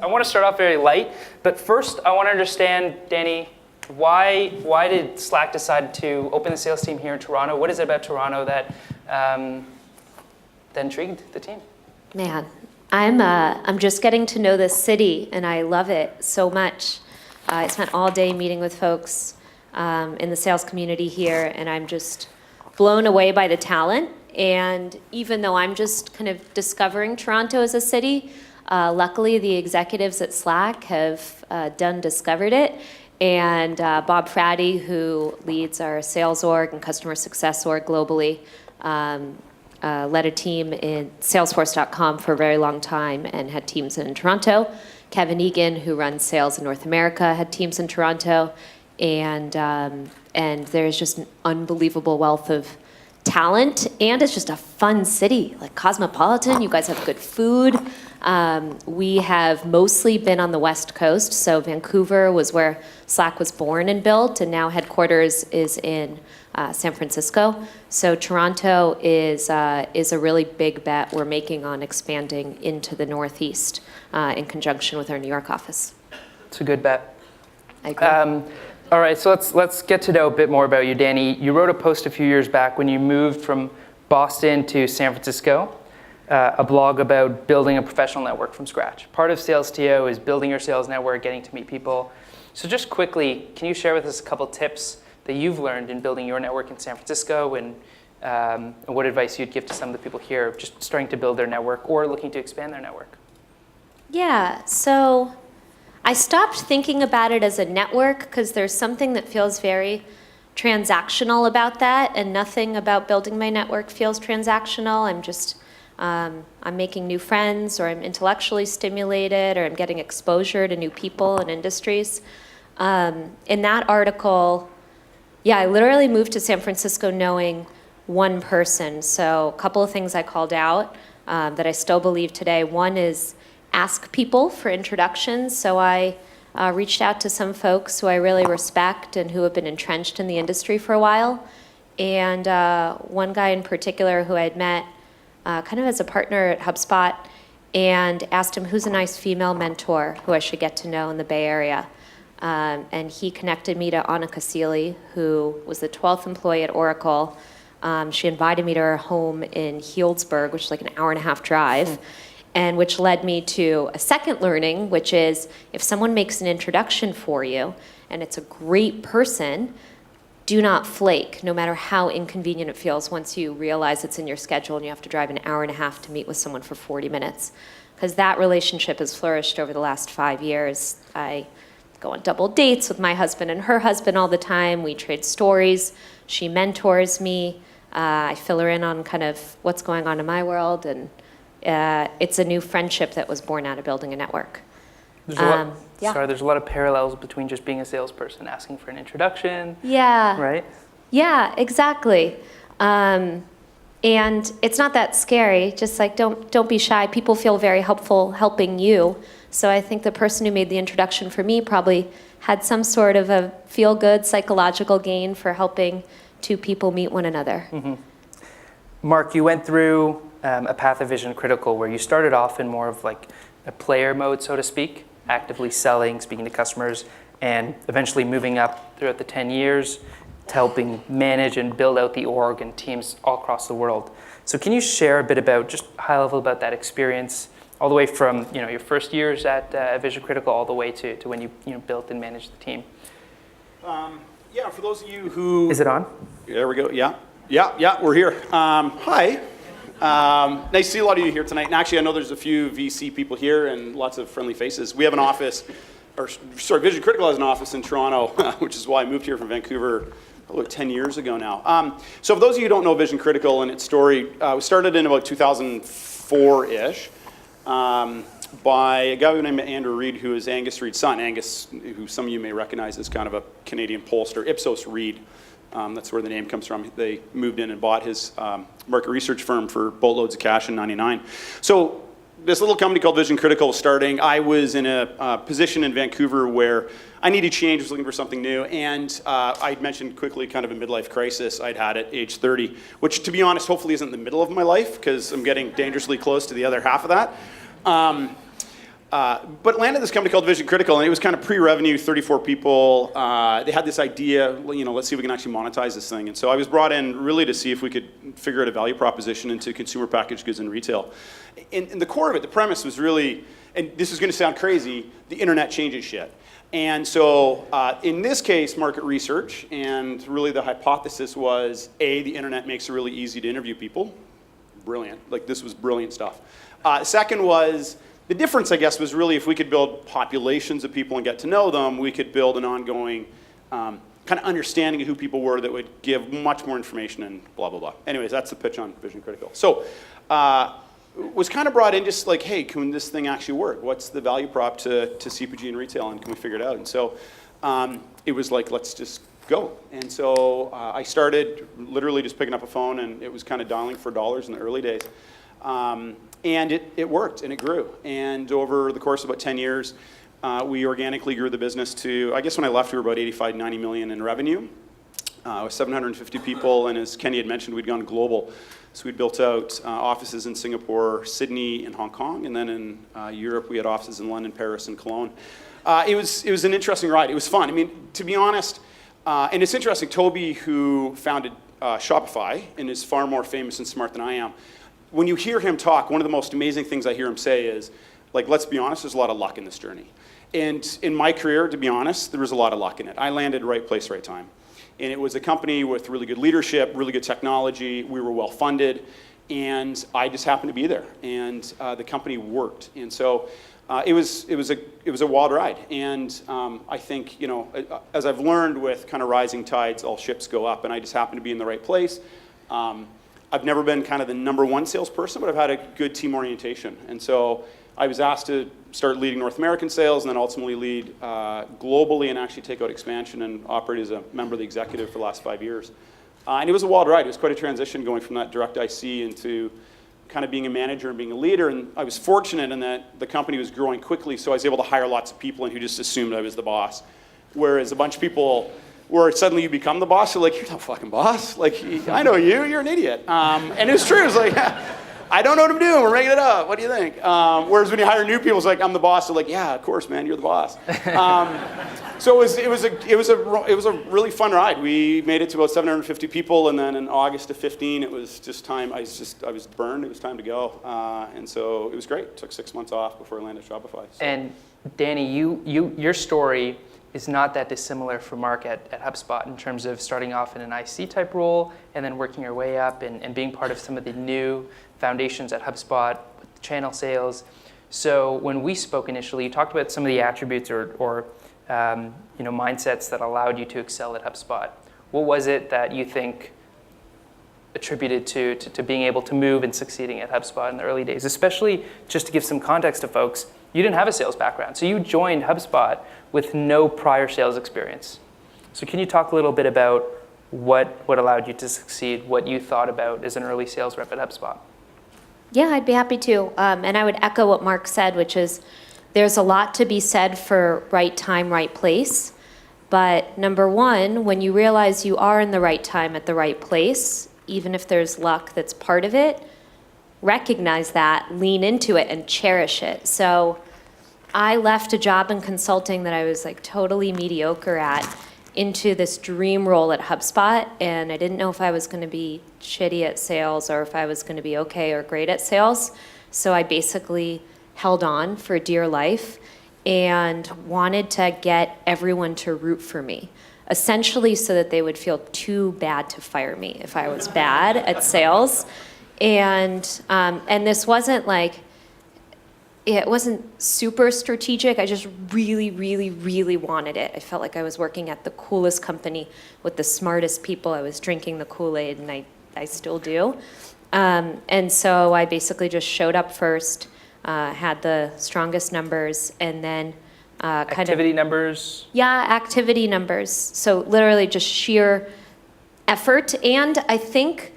I want to start off very light, but first I want to understand, Danny, why did Slack decide to open the sales team here in Toronto? What is it about Toronto that intrigued the team? Man, I'm just getting to know this city, and I love it so much. I spent all day meeting with folks in the sales community here, and I'm just blown away by the talent. And even though I'm just kind of discovering Toronto as a city, luckily the executives at Slack have discovered it. And Bob Fratty, who leads our sales org and customer success org globally, led a team in Salesforce.com for a very long time and had teams in Toronto. Kevin Egan, who runs sales in North America, had teams in Toronto. And there's just an unbelievable wealth of talent, and it's just a fun city, like cosmopolitan. You guys have good food. We have mostly been on the West Coast, so Vancouver was where Slack was born and built, and now headquarters is in San Francisco. So Toronto is a really big bet we're making on expanding into the Northeast in conjunction with our New York office. It's a good bet. I agree. All right, so let's get to know a bit more about you, Danny. You wrote a post a few years back when you moved from Boston to San Francisco, a blog about building a professional network from scratch. Part of SalesTO is building your sales network, getting to meet people. So just quickly, can you share with us a couple tips that you've learned in building your network in San Francisco, and what advice you'd give to some of the people here just starting to build their network or looking to expand their network? Yeah, so I stopped thinking about it as a network because there's something that feels very transactional about that, and nothing about building my network feels transactional. I'm just, I'm making new friends, or I'm intellectually stimulated, or I'm getting exposure to new people and industries. In that article, yeah, I literally moved to San Francisco knowing one person. So a couple of things I called out that I still believe today. One is ask people for introductions. So I reached out to some folks who I really respect and who have been entrenched in the industry for a while. And one guy in particular who I'd met kind of as a partner at HubSpot, and asked him who's a nice female mentor who I should get to know in the Bay Area. And he connected me to Anna Casilli, who was the 12th employee at Oracle. She invited me to her home in Healdsburg, which is like an hour-and-a-half drive. And which led me to a second learning, which is if someone makes an introduction for you and it's a great person, do not flake, no matter how inconvenient it feels once you realize it's in your schedule and you have to drive an hour and a half to meet with someone for 40 minutes. Because that relationship has flourished over the last 5 years. I go on double dates with my husband and her husband all the time. We trade stories. She mentors me. I fill her in on kind of what's going on in my world, and it's a new friendship that was born out of building a network. There's a lot of parallels between just being a salesperson, asking for an introduction. Yeah. Right? Yeah, exactly. And it's not that scary. Just like don't be shy. People feel very helpful helping you. So I think the person who made the introduction for me probably had some sort of a feel-good psychological gain for helping two people meet one another. Mm-hmm. Mark, you went through a path of Vision Critical where you started off in more of like a player mode, so to speak, actively selling, speaking to customers, and eventually moving up throughout the 10 years to helping manage and build out the org and teams all across the world. So can you share a bit about, just high level about that experience, all the way from your first years at Vision Critical all the way to when you built and managed the team? Yeah, for those of you who... Is it on? There we go, yeah, we're here. Hi. Nice to see a lot of you here tonight. And actually, I know there's a few VC people here and lots of friendly faces. We have an office, Vision Critical has an office in Toronto, which is why I moved here from Vancouver about 10 years ago now. So for those of you who don't know Vision Critical and its story, we started in about 2004-ish by a guy named Andrew Reid, who is Angus Reid's son. Angus, who some of you may recognize as kind of a Canadian pollster, Ipsos Reid. That's where the name comes from. They moved in and bought his market research firm for boatloads of cash in '99. So this little company called Vision Critical was starting. I was in a position in Vancouver where I needed change, was looking for something new, and I'd mentioned quickly kind of a midlife crisis I'd had at age 30, which to be honest, hopefully isn't the middle of my life, because I'm getting dangerously close to the other half of that. But landed this company called Vision Critical, and it was kind of pre-revenue, 34 people. They had this idea, let's see if we can actually monetize this thing. And so I was brought in really to see if we could figure out a value proposition into consumer packaged goods and retail. And the core of it, the premise was really, and this is going to sound crazy, the internet changes shit. And so in this case, market research, and really the hypothesis was, A, the internet makes it really easy to interview people. Brilliant. Like, this was brilliant stuff. Second was, the difference, I guess, was really if we could build populations of people and get to know them, we could build an ongoing kind of understanding of who people were that would give much more information and blah, blah, blah. Anyways, that's the pitch on Vision Critical. So was kind of brought in just like, hey, can this thing actually work? What's the value prop to CPG and retail, and can we figure it out? And so it was like, let's just go. And so I started literally just picking up a phone, and it was kind of dialing for dollars in the early days. And it worked, and it grew. And over the course of about 10 years, we organically grew the business to, I guess when I left, we were about 85, 90 million in revenue. With 750 people, and as Kenny had mentioned, we'd gone global. So we'd built out offices in Singapore, Sydney, and Hong Kong, and then in Europe, we had offices in London, Paris, and Cologne. It was an interesting ride. It was fun. I mean, to be honest, and it's interesting, Toby, who founded Shopify, and is far more famous and smart than I am, when you hear him talk, one of the most amazing things I hear him say is, like, let's be honest, there's a lot of luck in this journey. And in my career, to be honest, there was a lot of luck in it. I landed right place, right time. And it was a company with really good leadership, really good technology. We were well funded, and I just happened to be there. And the company worked. And so it was a wild ride. And I think, as I've learned with kind of rising tides, all ships go up. And I just happened to be in the right place. I've never been kind of the number one salesperson, but I've had a good team orientation. And so I was asked to start leading North American sales, and then ultimately lead globally and actually take out expansion and operate as a member of the executive for the last 5 years. And it was a wild ride. It was quite a transition going from that direct IC into kind of being a manager and being a leader. And I was fortunate in that the company was growing quickly, so I was able to hire lots of people in who just assumed I was the boss. Whereas a bunch of people, where suddenly you become the boss, you're like, you're not fucking boss. Like, I know you, you're an idiot. And it's true, it's like, I don't know what I'm doing, we're making it up, what do you think? Whereas when you hire new people, it's like, I'm the boss. They're like, yeah, of course, man, you're the boss. So it was a really fun ride. We made it to about 750 people, and then in August of 15, it was just time, I was burned, it was time to go. And so it was great. Took 6 months off before I landed Shopify. So. And Danny, your story is not that dissimilar from Mark at HubSpot in terms of starting off in an IC type role and then working your way up and being part of some of the new foundations at HubSpot with channel sales. So when we spoke initially, you talked about some of the attributes or mindsets that allowed you to excel at HubSpot. What was it that you think attributed to being able to move and succeeding at HubSpot in the early days? Especially, just to give some context to folks, you didn't have a sales background. So you joined HubSpot with no prior sales experience. So can you talk a little bit about what allowed you to succeed, what you thought about as an early sales rep at HubSpot? Yeah, I'd be happy to. And I would echo what Mark said, which is there's a lot to be said for right time, right place. But number one, when you realize you are in the right time at the right place, even if there's luck that's part of it, recognize that, lean into it, and cherish it. So I left a job in consulting that I was like totally mediocre at into this dream role at HubSpot, and I didn't know if I was going to be shitty at sales or if I was going to be okay or great at sales. So I basically held on for dear life and wanted to get everyone to root for me, essentially so that they would feel too bad to fire me if I was bad at sales. And this wasn't like, it wasn't super strategic. I just really, really, really wanted it. I felt like I was working at the coolest company with the smartest people. I was drinking the Kool-Aid, and I still do. And so I basically just showed up first, had the strongest numbers, and then activity numbers? Yeah, activity numbers. So literally just sheer effort. And I think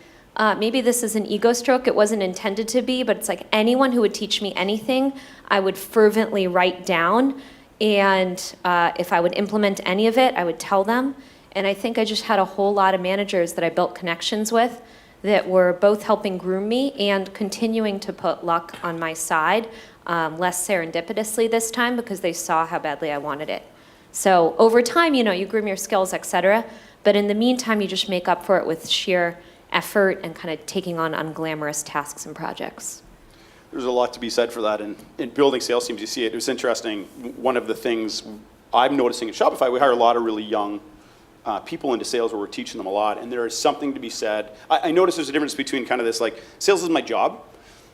maybe this is an ego stroke. It wasn't intended to be, but it's like anyone who would teach me anything, I would fervently write down. And if I would implement any of it, I would tell them. And I think I just had a whole lot of managers that I built connections with that were both helping groom me and continuing to put luck on my side, less serendipitously this time because they saw how badly I wanted it. So over time, you groom your skills, et cetera, but in the meantime, you just make up for it with sheer effort and kind of taking on unglamorous tasks and projects. There's a lot to be said for that. In building sales teams, you see it. It was interesting. One of the things I'm noticing at Shopify, we hire a lot of really young people into sales where we're teaching them a lot. And there is something to be said. I notice there's a difference between kind of this, like, sales is my job.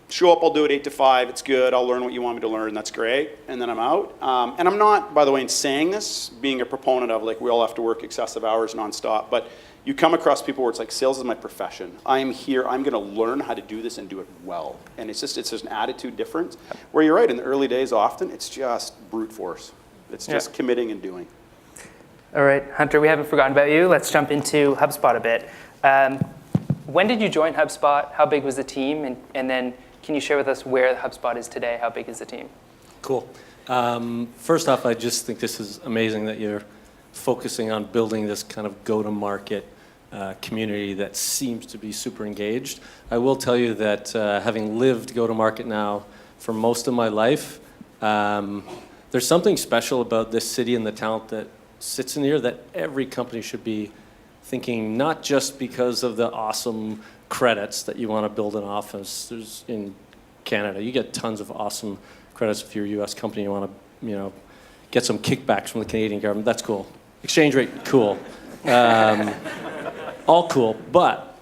Show up, I'll do it 8 to 5. It's good. I'll learn what you want me to learn. That's great. And then I'm out. And I'm not, by the way, in saying this, being a proponent of, like, we all have to work excessive hours nonstop. But you come across people where it's like, sales is my profession. I am here. I'm going to learn how to do this and do it well. And it's just an attitude difference. Where you're right, in the early days, often, it's just brute force. It's just committing and doing. All right, Hunter, we haven't forgotten about you. Let's jump into HubSpot a bit. When did you join HubSpot? How big was the team? And then can you share with us where HubSpot is today? How big is the team? Cool. First off, I just think this is amazing that you're focusing on building this kind of go-to-market community that seems to be super engaged. I will tell you that having lived go-to-market now for most of my life, there's something special about this city and the talent that sits in here that every company should be thinking, not just because of the awesome credits that you want to build an office. There's in Canada, you get tons of awesome credits if you're a U.S. company. You want to, get some kickbacks from the Canadian government. That's cool. Exchange rate, cool. All cool, but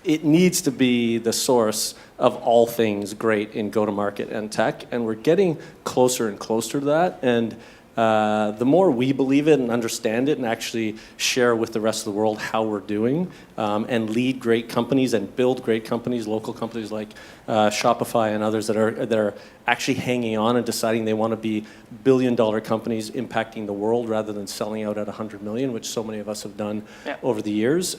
it needs to be the source of all things great in go-to-market and tech, and we're getting closer and closer to that. And the more we believe it and understand it and actually share with the rest of the world how we're doing and lead great companies and build great companies, local companies like Shopify and others that are actually hanging on and deciding they want to be billion-dollar companies impacting the world rather than selling out at 100 million, which so many of us have done over the years.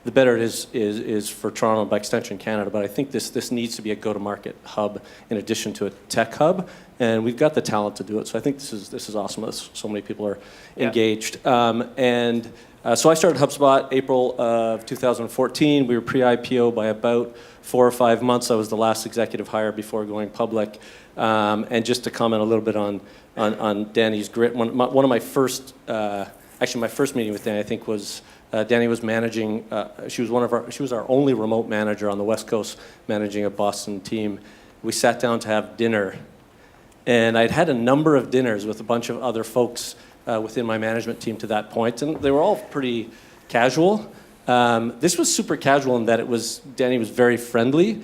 The better it is for Toronto and by extension Canada. But I think this needs to be a go-to-market hub in addition to a tech hub, and we've got the talent to do it. So I think this is awesome that so many people are engaged. So I started HubSpot April of 2014. We were pre-IPO by about 4 or 5 months. I was the last executive hire before going public. And just to comment a little bit on Danny's grit, one of my first, actually my first meeting with Danny, I think was. Danny was managing. She was our only remote manager on the West Coast, managing a Boston team. We sat down to have dinner, and I'd had a number of dinners with a bunch of other folks within my management team to that point, and they were all pretty casual. This was super casual in that Danny was very friendly,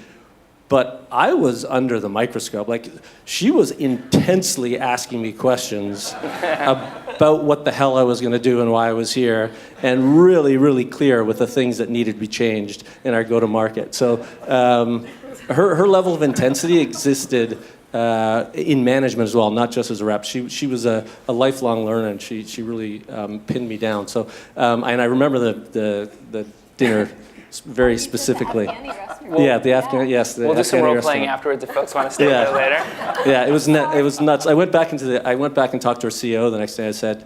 but I was under the microscope. Like, she was intensely asking me questions about what the hell I was going to do and why I was here, and really, really clear with the things that needed to be changed in our go-to-market. So her level of intensity existed in management as well, not just as a rep. She was a lifelong learner, and she really pinned me down. So and I remember the dinner very specifically. The Afghan, yes. We'll do some role playing afterwards if folks want to stay a bit later. Yeah, it was nuts. I went back and talked to her CEO the next day. I said,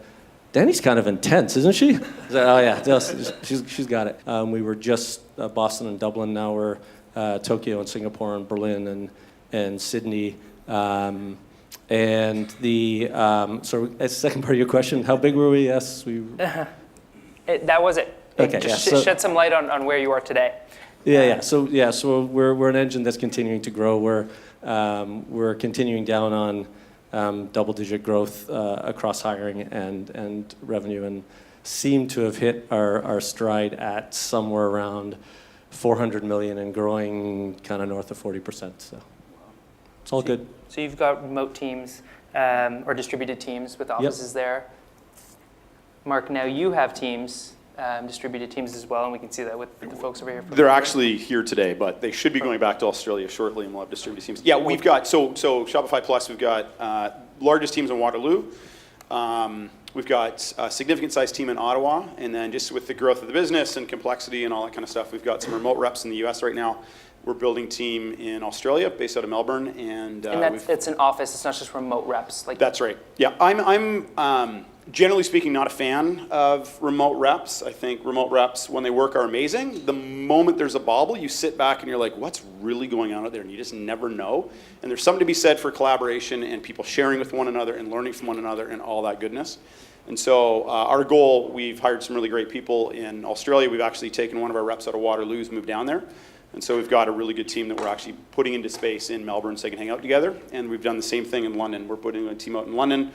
"Danny's kind of intense, isn't she?" I said, "Oh yeah, she's got it." We were just Boston and Dublin. Now we're Tokyo and Singapore and Berlin and Sydney. And the so as the second part of your question, how big were we? Yes, we. That was it. Okay, just shed some light on where you are today. So we're an engine that's continuing to grow. We're continuing down on double-digit growth across hiring and revenue, and seem to have hit our stride at somewhere around 400 million and growing kind of north of 40%. So it's all good. So you've got remote teams or distributed teams with offices there. Mark, now you have teams. Distributed teams as well, and we can see that with the folks over here. They're actually here today, but they should be going back to Australia shortly, and we'll have distributed teams. Yeah, we've got, so Shopify Plus, we've got largest teams in Waterloo. We've got a significant size team in Ottawa, and then just with the growth of the business and complexity and all that kind of stuff, we've got some remote reps in the US right now. We're building team in Australia, based out of Melbourne, and it's an office. It's not just remote reps. That's right. Yeah, Generally speaking, not a fan of remote reps. I think remote reps, when they work, are amazing. The moment there's a bobble, you sit back and you're like, what's really going on out there? And you just never know. And there's something to be said for collaboration and people sharing with one another and learning from one another and all that goodness. And so our goal, we've hired some really great people in Australia. We've actually taken one of our reps out of Waterloo who's moved down there. And so we've got a really good team that we're actually putting into space in Melbourne so they can hang out together. And we've done the same thing in London. We're putting a team out in London.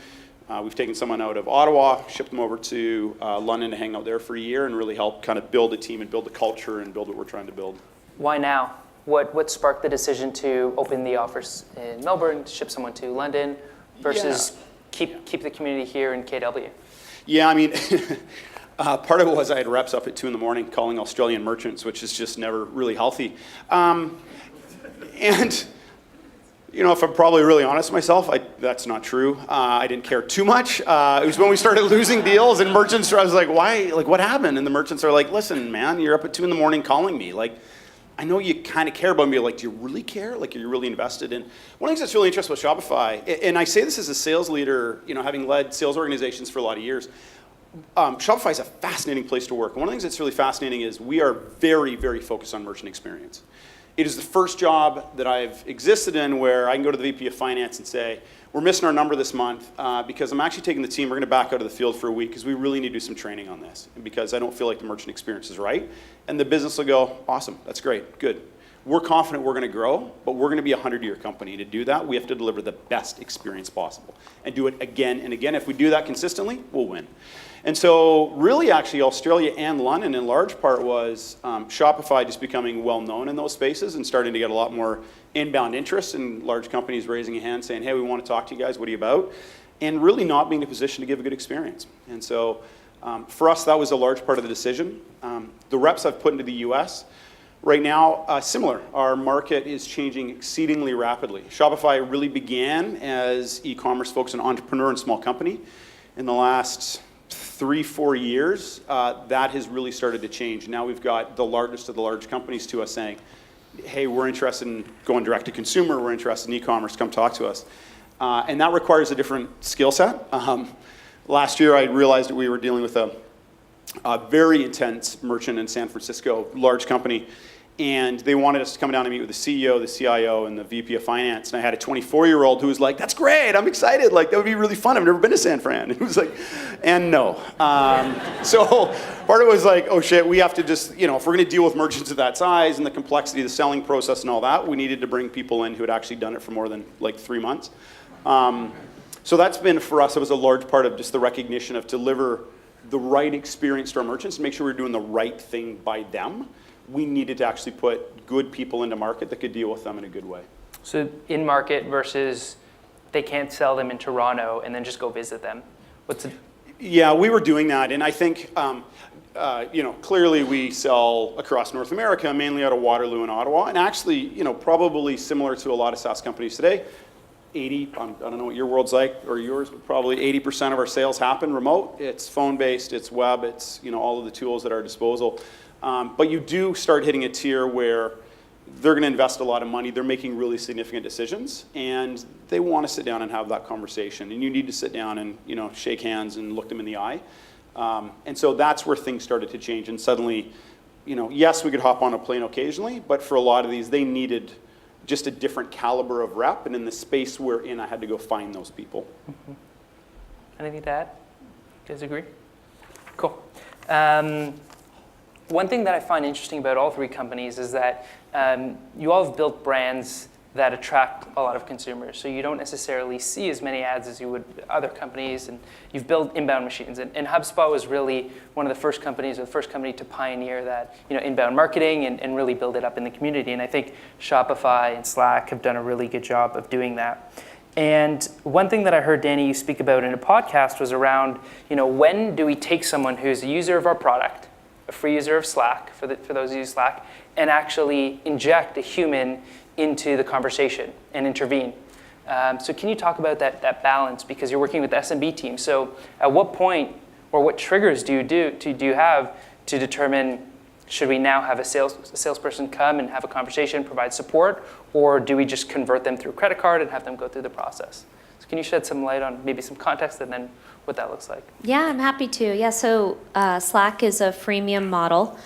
We've taken someone out of Ottawa, shipped them over to London to hang out there for a year and really help kind of build a team and build the culture and build what we're trying to build. Why now? What sparked the decision to open the office in Melbourne, ship someone to London, versus keep the community here in KW? Yeah, I mean, part of it was I had reps up at 2 a.m. calling Australian merchants, which is just never really healthy. And you know, if I'm probably really honest with myself, that's not true. I didn't care too much. It was when we started losing deals and merchants, I was like, why? Like, what happened? And the merchants are like, listen, man, you're up at 2 a.m. calling me. Like, I know you kind of care about me. Like, do you really care? Like, are you really invested? And one of the things that's really interesting with Shopify, and I say this as a sales leader, you know, having led sales organizations for a lot of years, Shopify is a fascinating place to work. And one of the things that's really fascinating is we are very, very focused on merchant experience. It is the first job that I've existed in where I can go to the VP of Finance and say, we're missing our number this month because I'm actually taking the team, we're going to back out of the field for a week because we really need to do some training on this and because I don't feel like the merchant experience is right. And the business will go, awesome, that's great, good. We're confident we're going to grow, but we're going to be a 100-year company. To do that, we have to deliver the best experience possible and do it again and again. If we do that consistently, we'll win. And so really actually Australia and London in large part was Shopify just becoming well known in those spaces and starting to get a lot more inbound interest and large companies raising a hand saying, hey, we want to talk to you guys, what are you about? And really not being in a position to give a good experience. And so for us, that was a large part of the decision. The reps I've put into the US, right now, similar. Our market is changing exceedingly rapidly. Shopify really began as e-commerce focused on entrepreneur and small company. In the last 3-4 years, that has really started to change. Now we've got the largest of the large companies to us saying, hey, we're interested in going direct to consumer, we're interested in e-commerce, come talk to us. And that requires a different skill set. Last year I realized that we were dealing with a very intense merchant in San Francisco, large company, and they wanted us to come down and meet with the CEO, the CIO, and the VP of Finance. And I had a 24-year-old who was like, that's great, I'm excited, like that would be really fun, I've never been to San Fran. And he was like, and no. So part of it was like, oh shit, we have to just, you know, if we're gonna deal with merchants of that size and the complexity of the selling process and all that, we needed to bring people in who had actually done it for more than like 3 months. So that's been, for us, it was a large part of just the recognition of deliver the right experience to our merchants, make sure we're doing the right thing by them. We needed to actually put good people into market that could deal with them in a good way. So in market versus they can't sell them in Toronto and then just go visit them. Yeah, we were doing that, and I think you know, clearly we sell across North America, mainly out of Waterloo and Ottawa, and actually, you know, probably similar to a lot of SaaS companies today. I don't know what your world's like or yours, but probably 80% of our sales happen remote. It's phone-based, it's web, it's, you know, all of the tools at our disposal. But you do start hitting a tier where they're going to invest a lot of money, they're making really significant decisions, and they want to sit down and have that conversation. And you need to sit down and, you know, shake hands and look them in the eye. And so that's where things started to change. And suddenly, you know, yes, we could hop on a plane occasionally, but for a lot of these, they needed just a different caliber of rep. And in the space we're in, I had to go find those people. Mm-hmm. Anything to add? You guys agree? Cool. One thing that I find interesting about all three companies is that you all have built brands that attract a lot of consumers. So you don't necessarily see as many ads as you would other companies, and you've built inbound machines. And HubSpot was really one of the first companies, or the first company to pioneer that, you know, inbound marketing and really build it up in the community. And I think Shopify and Slack have done a really good job of doing that. And one thing that I heard Danny you speak about in a podcast was around, you know, when do we take someone who's a user of our product, a free user of Slack, for those who use Slack, and actually inject a human into the conversation and intervene. So can you talk about that balance, because you're working with the SMB team. So at what point or what triggers do you have to determine, should we now have a salesperson come and have a conversation, provide support, or do we just convert them through credit card and have them go through the process? So can you shed some light on maybe some context and then what that looks like? Yeah, I'm happy to. Yeah, so Slack is a freemium model,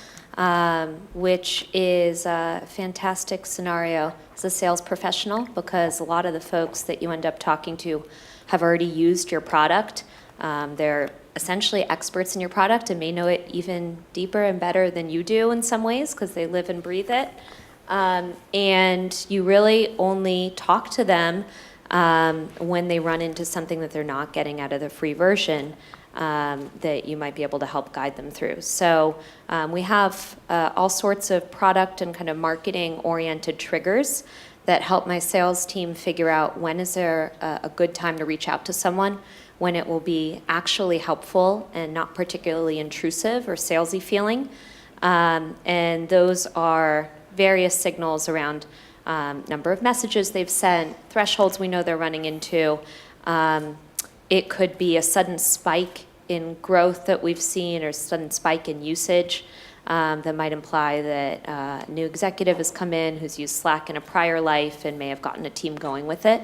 which is a fantastic scenario as a sales professional because a lot of the folks that you end up talking to have already used your product. They're essentially experts in your product and may know it even deeper and better than you do in some ways because they live and breathe it. And you really only talk to them when they run into something that they're not getting out of the free version that you might be able to help guide them through. So we have all sorts of product and kind of marketing-oriented triggers that help my sales team figure out when is there a good time to reach out to someone, when it will be actually helpful and not particularly intrusive or salesy feeling. And those are various signals around number of messages they've sent, thresholds we know they're running into. It could be a sudden spike in growth that we've seen or a sudden spike in usage that might imply that a new executive has come in who's used Slack in a prior life and may have gotten a team going with it.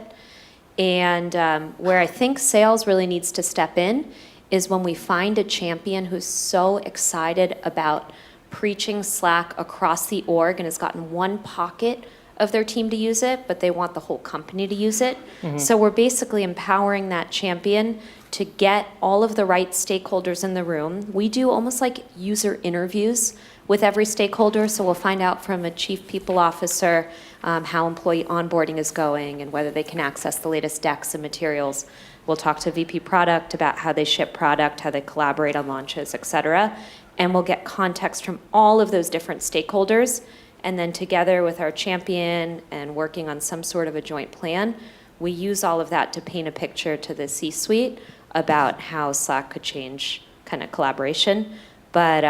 And where I think sales really needs to step in is when we find a champion who's so excited about preaching Slack across the org and has gotten one pocket of their team to use it, but they want the whole company to use it. Mm-hmm. So we're basically empowering that champion to get all of the right stakeholders in the room. We do almost like user interviews with every stakeholder, so we'll find out from a chief people officer how employee onboarding is going and whether they can access the latest decks and materials. We'll talk to VP product about how they ship product, how they collaborate on launches, et cetera. And we'll get context from all of those different stakeholders. And then together with our champion and working on some sort of a joint plan, we use all of that to paint a picture to the C-suite about how Slack could change kind of collaboration. But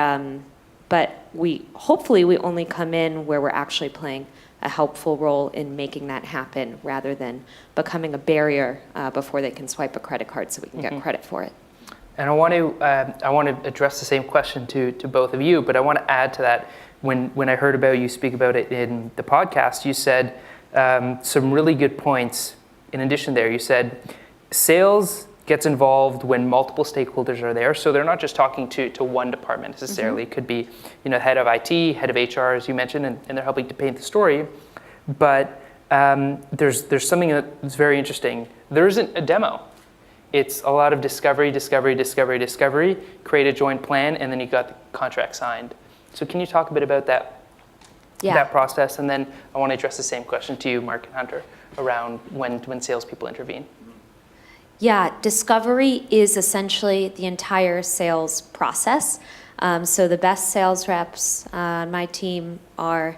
we only come in where we're actually playing a helpful role in making that happen rather than becoming a barrier before they can swipe a credit card so we can get credit for it. And I want to address the same question to both of you, but I want to add to that. When I heard about you speak about it in the podcast, you said some really good points. In addition there, you said sales gets involved when multiple stakeholders are there. So they're not just talking to one department necessarily. Mm-hmm. It could be head of IT, head of HR, as you mentioned, and they're helping to paint the story. But there's something that's very interesting. There isn't a demo. It's a lot of discovery, create a joint plan, and then you got the contract signed. So can you talk a bit about that process? And then I want to address the same question to you, Mark and Hunter, around when salespeople intervene. Yeah, discovery is essentially the entire sales process. So the best sales reps on my team are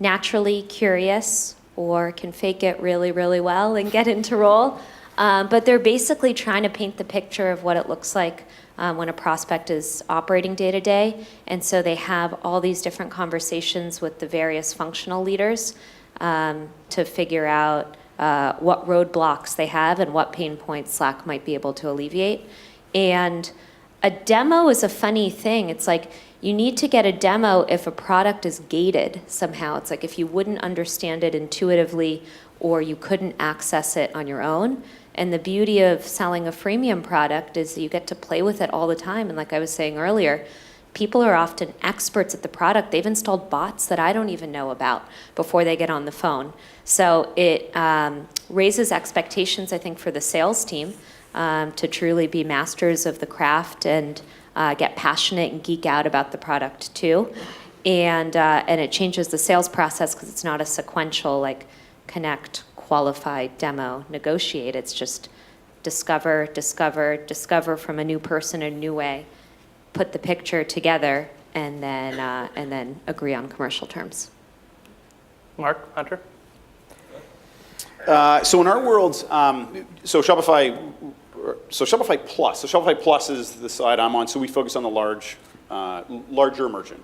naturally curious or can fake it really, really well and get into role. But they're basically trying to paint the picture of what it looks like when a prospect is operating day to day. And so they have all these different conversations with the various functional leaders to figure out what roadblocks they have and what pain points Slack might be able to alleviate. And a demo is a funny thing. It's like you need to get a demo if a product is gated somehow. It's like if you wouldn't understand it intuitively or you couldn't access it on your own. And the beauty of selling a freemium product is that you get to play with it all the time. And like I was saying earlier, people are often experts at the product. They've installed bots that I don't even know about before they get on the phone. So it raises expectations, I think, for the sales team to truly be masters of the craft and get passionate and geek out about the product too. And it changes the sales process because it's not a sequential like connect, qualify, demo, negotiate. It's just discover from a new person in a new way, put the picture together, and then agree on commercial terms. Mark, Hunter? So in our world, Shopify Plus. So Shopify Plus is the side I'm on. So we focus on the larger merchant.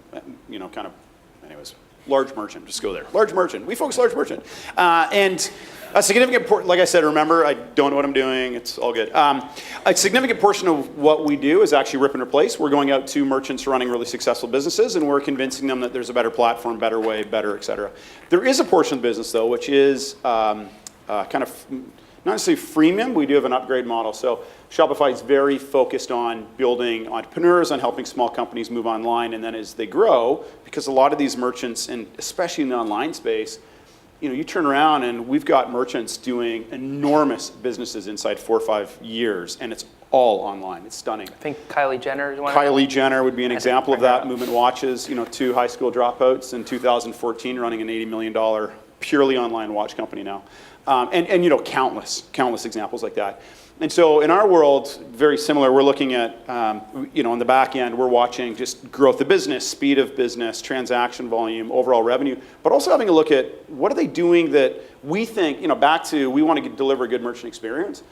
Large merchant. Just go there. Large merchant. We focus large merchant, and a significant like I said, remember, I don't know what I'm doing. It's all good. A significant portion of what we do is actually rip and replace. We're going out to merchants running really successful businesses, and we're convincing them that there's a better platform, better way, better, et cetera. There is a portion of the business, though, which is kind of, not necessarily freemium, we do have an upgrade model. So Shopify is very focused on building entrepreneurs, on helping small companies move online, and then as they grow, because a lot of these merchants, and especially in the online space, you turn around and we've got merchants doing enormous businesses inside 4 or 5 years, and it's all online. It's stunning. I think Kylie Jenner is one. Kylie Jenner would be an example of that. Movement Watches, 2 high school dropouts in 2014, running an $80 million purely online watch company now. And countless examples like that. And so in our world, very similar, we're looking at, on the back end, we're watching just growth of business, speed of business, transaction volume, overall revenue, but also having a look at what are they doing that we think, back to we want to deliver a good merchant experience.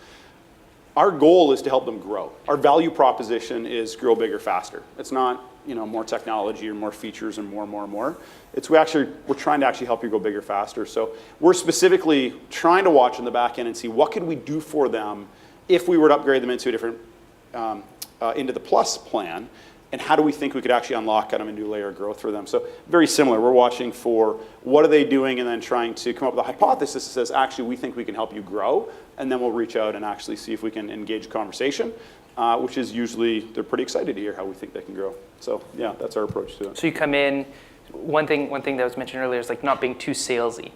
Our goal is to help them grow. Our value proposition is grow bigger, faster. It's not, more technology or more features and more. It's we're trying to actually help you go bigger, faster. So we're specifically trying to watch in the back end and see what could we do for them if we were to upgrade them into a different, into the Plus plan, and how do we think we could actually unlock kind of a new layer of growth for them? So very similar. We're watching for what are they doing and then trying to come up with a hypothesis that says, actually, we think we can help you grow, and then we'll reach out and actually see if we can engage a conversation, which is usually, they're pretty excited to hear how we think they can grow. So yeah, that's our approach to it. So you come in, one thing that was mentioned earlier is like not being too salesy.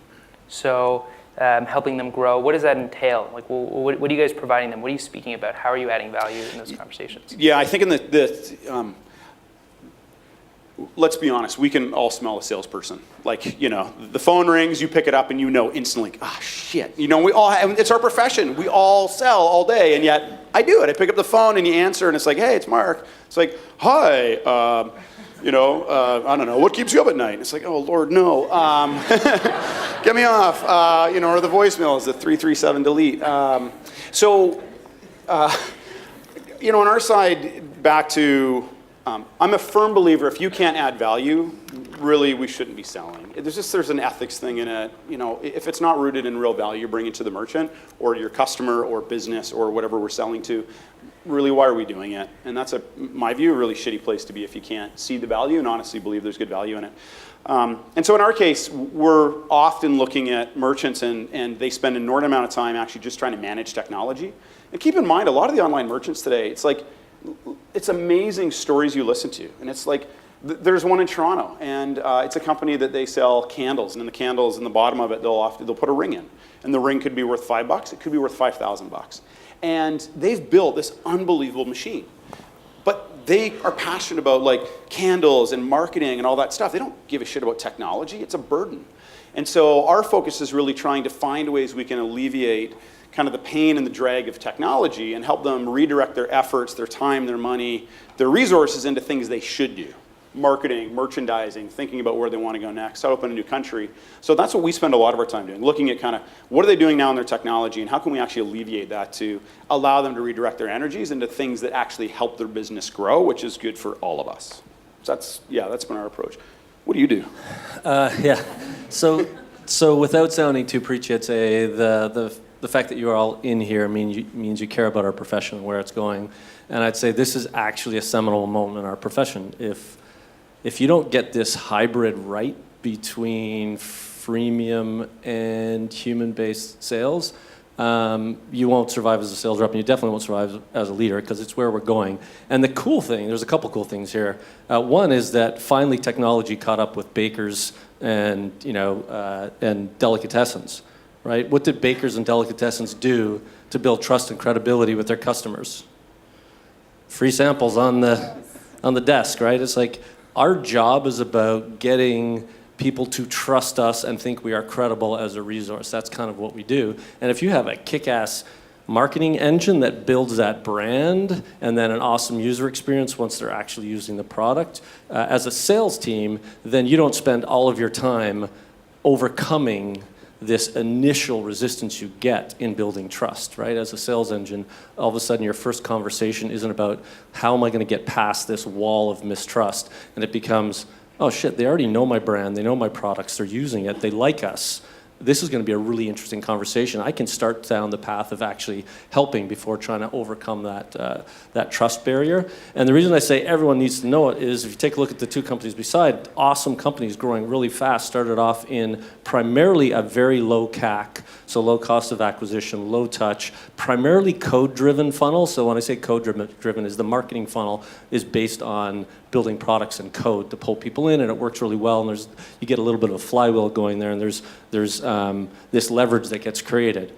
So helping them grow, what does that entail? Like, what are you guys providing them? What are you speaking about? How are you adding value in those conversations? Yeah, I think in let's be honest, we can all smell a salesperson. Like, the phone rings, you pick it up, and instantly, shit. We all, it's our profession. We all sell all day, and yet I do it. I pick up the phone, and you answer, and it's like, hey, it's Mark. It's like, hi, I don't know, what keeps you up at night? It's like, oh, Lord, no. Get me off. Or the voicemail is the 337 delete. On our side, back to, I'm a firm believer if you can't add value, really we shouldn't be selling. There's an ethics thing in it. If it's not rooted in real value, bring it to the merchant or your customer or business or whatever we're selling to. Really, why are we doing it? And that's, my view, a really shitty place to be if you can't see the value and honestly believe there's good value in it. And so in our case, we're often looking at merchants and they spend an inordinate amount of time actually just trying to manage technology. And keep in mind, a lot of the online merchants today, it's amazing stories you listen to. And it's like, there's one in Toronto, and it's a company that they sell candles, and in the candles, in the bottom of it, they'll put a ring in. And the ring could be worth $5, it could be worth $5,000. And they've built this unbelievable machine. But they are passionate about candles and marketing and all that stuff. They don't give a shit about technology, it's a burden. And so our focus is really trying to find ways we can alleviate kind of the pain and the drag of technology and help them redirect their efforts, their time, their money, their resources into things they should do. Marketing, merchandising, thinking about where they want to go next, how to open a new country. So that's what we spend a lot of our time doing, looking at kind of what are they doing now in their technology and how can we actually alleviate that to allow them to redirect their energies into things that actually help their business grow, which is good for all of us. So that's been our approach. What do you do? So without sounding too preachy, I'd say the fact that you're all in here means you care about our profession and where it's going. And I'd say this is actually a seminal moment in our profession. If you don't get this hybrid right between freemium and human-based sales, you won't survive as a sales rep, and you definitely won't survive as a leader because it's where we're going. And the cool thing, there's a couple cool things here. One is that finally technology caught up with bakers and delicatessens. Right? What did bakers and delicatessens do to build trust and credibility with their customers? Free samples on the desk, right? It's like our job is about getting people to trust us and think we are credible as a resource. That's kind of what we do. And if you have a kick-ass marketing engine that builds that brand and then an awesome user experience once they're actually using the product, as a sales team, then you don't spend all of your time overcoming this initial resistance you get in building trust, right? As a sales engine, all of a sudden your first conversation isn't about how am I going to get past this wall of mistrust, and it becomes, oh shit, they already know my brand, they know my products, they're using it, they like us. this is going to be a really interesting conversation. I can start down the path of actually helping before trying to overcome that trust barrier. And the reason I say everyone needs to know it is if you take a look at the two companies beside, awesome companies growing really fast, started off in primarily a very low CAC, so low cost of acquisition, low touch, primarily code-driven funnel. So when I say code-driven is the marketing funnel is based on building products and code to pull people in, and it works really well. And you get a little bit of a flywheel going there, and there's this leverage that gets created.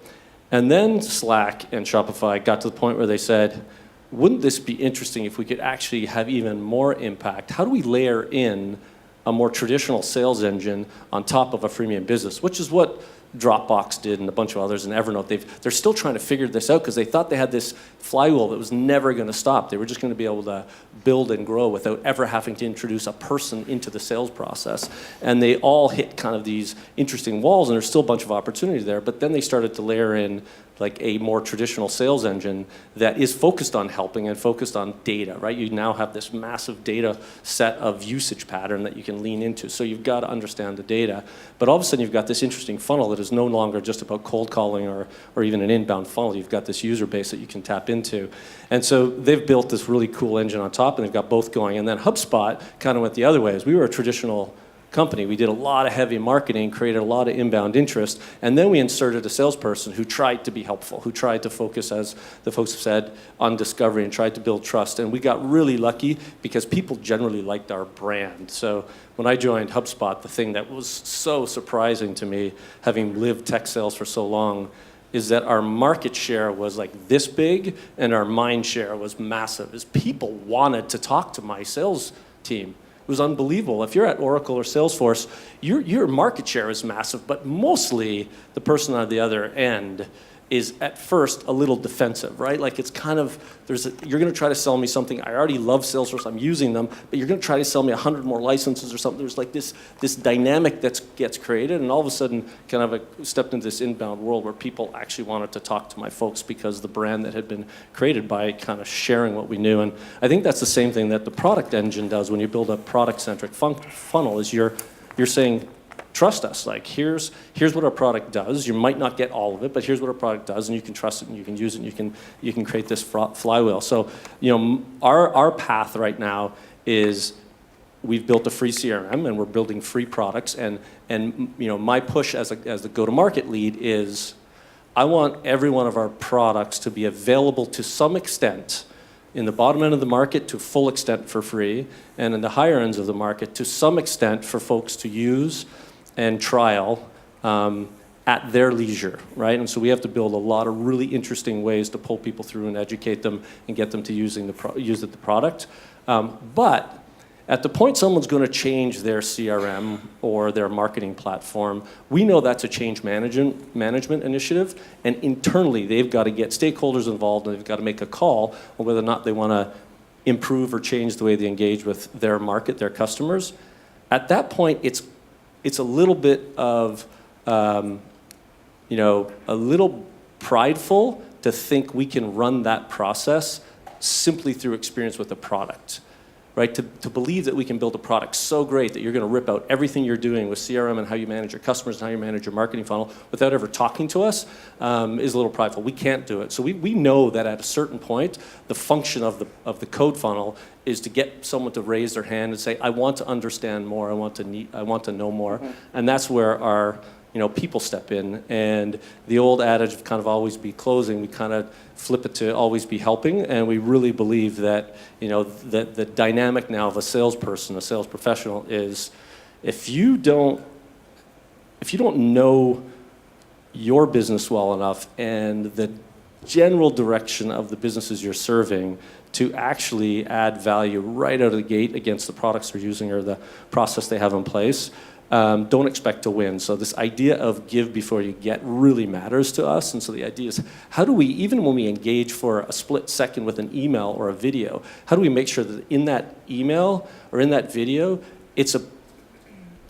And then Slack and Shopify got to the point where they said, wouldn't this be interesting if we could actually have even more impact? How do we layer in a more traditional sales engine on top of a freemium business, which is what Dropbox did and a bunch of others and Evernote. They're still trying to figure this out because they thought they had this flywheel that was never going to stop. They were just going to be able to build and grow without ever having to introduce a person into the sales process. And they all hit kind of these interesting walls, and there's still a bunch of opportunity there. But then they started to layer in like a more traditional sales engine that is focused on helping and focused on data, right? You now have this massive data set of usage pattern that you can lean into. So you've got to understand the data. But all of a sudden you've got this interesting funnel that is no longer just about cold calling or even an inbound funnel. You've got this user base that you can tap into. And so they've built this really cool engine on top, and they've got both going. And then HubSpot kind of went the other way. As we were a traditional company. We did a lot of heavy marketing, created a lot of inbound interest, and then we inserted a salesperson who tried to be helpful, who tried to focus, as the folks have said, on discovery and tried to build trust. And we got really lucky because people generally liked our brand. So when I joined HubSpot, the thing that was so surprising to me, having lived tech sales for so long, is that our market share was like this big and our mind share was massive. Is people wanted to talk to my sales team. It was unbelievable. If you're at Oracle or Salesforce, your market share is massive, but mostly the person on the other end is at first a little defensive, right? Like it's kind of, you're gonna try to sell me something. I already love Salesforce, I'm using them, but you're gonna try to sell me 100 more licenses or something. There's like this dynamic that gets created, and all of a sudden kind of stepped into this inbound world where people actually wanted to talk to my folks because the brand that had been created by kind of sharing what we knew. And I think that's the same thing that the product engine does when you build a product-centric funnel, is you're saying, trust us. Like here's what our product does. You might not get all of it, but here's what our product does, and you can trust it, and you can use it, and you can create this flywheel. So, our path right now is we've built a free CRM, and we're building free products. And my push as the go-to-market lead is I want every one of our products to be available to some extent in the bottom end of the market to full extent for free, and in the higher ends of the market to some extent for folks to use and trial at their leisure, right? And so we have to build a lot of really interesting ways to pull people through and educate them and get them to use the product. But at the point someone's going to change their CRM or their marketing platform, we know that's a change management initiative, and internally they've got to get stakeholders involved, and they've got to make a call on whether or not they want to improve or change the way they engage with their market, their customers. At that point, it's a little bit of, a little prideful to think we can run that process simply through experience with the product, right? To believe that we can build a product so great that you're going to rip out everything you're doing with CRM and how you manage your customers and how you manage your marketing funnel without ever talking to us is a little prideful. We can't do it. So we know that at a certain point, the function of the code funnel is to get someone to raise their hand and say, I want to understand more, I want to know more. Mm-hmm. And that's where our people step in. And the old adage of kind of always be closing, we kind of flip it to always be helping. And we really believe that, that the dynamic now of a salesperson, a sales professional, is if you don't know your business well enough and the general direction of the businesses you're serving to actually add value right out of the gate against the products they're using or the process they have in place, don't expect to win. So this idea of give before you get really matters to us. And so the idea is, how do we, even when we engage for a split second with an email or a video, how do we make sure that in that email or in that video, it's a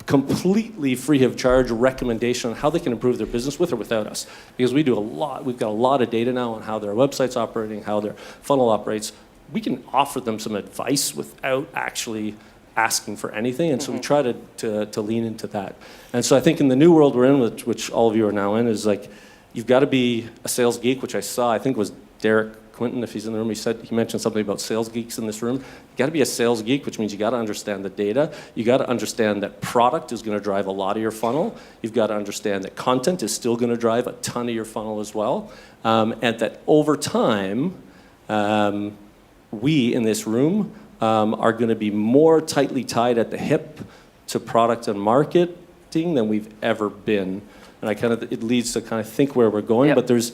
completely free of charge recommendation on how they can improve their business with or without us? Because we've got a lot of data now on how their website's operating, how their funnel operates. We can offer them some advice without actually asking for anything, and so we try to lean into that. And so I think in the new world we're in, which all of you are now in, is like, you've got to be a sales geek, which I saw, I think was Derek Quinton, if he's in the room, he mentioned something about sales geeks in this room. You got to be a sales geek, which means you got to understand the data. You got to understand that product is going to drive a lot of your funnel. You've got to understand that content is still going to drive a ton of your funnel as well. And that over time, we in this room are going to be more tightly tied at the hip to product and marketing than we've ever been. And it leads to kind of think where we're going, Yep. but there's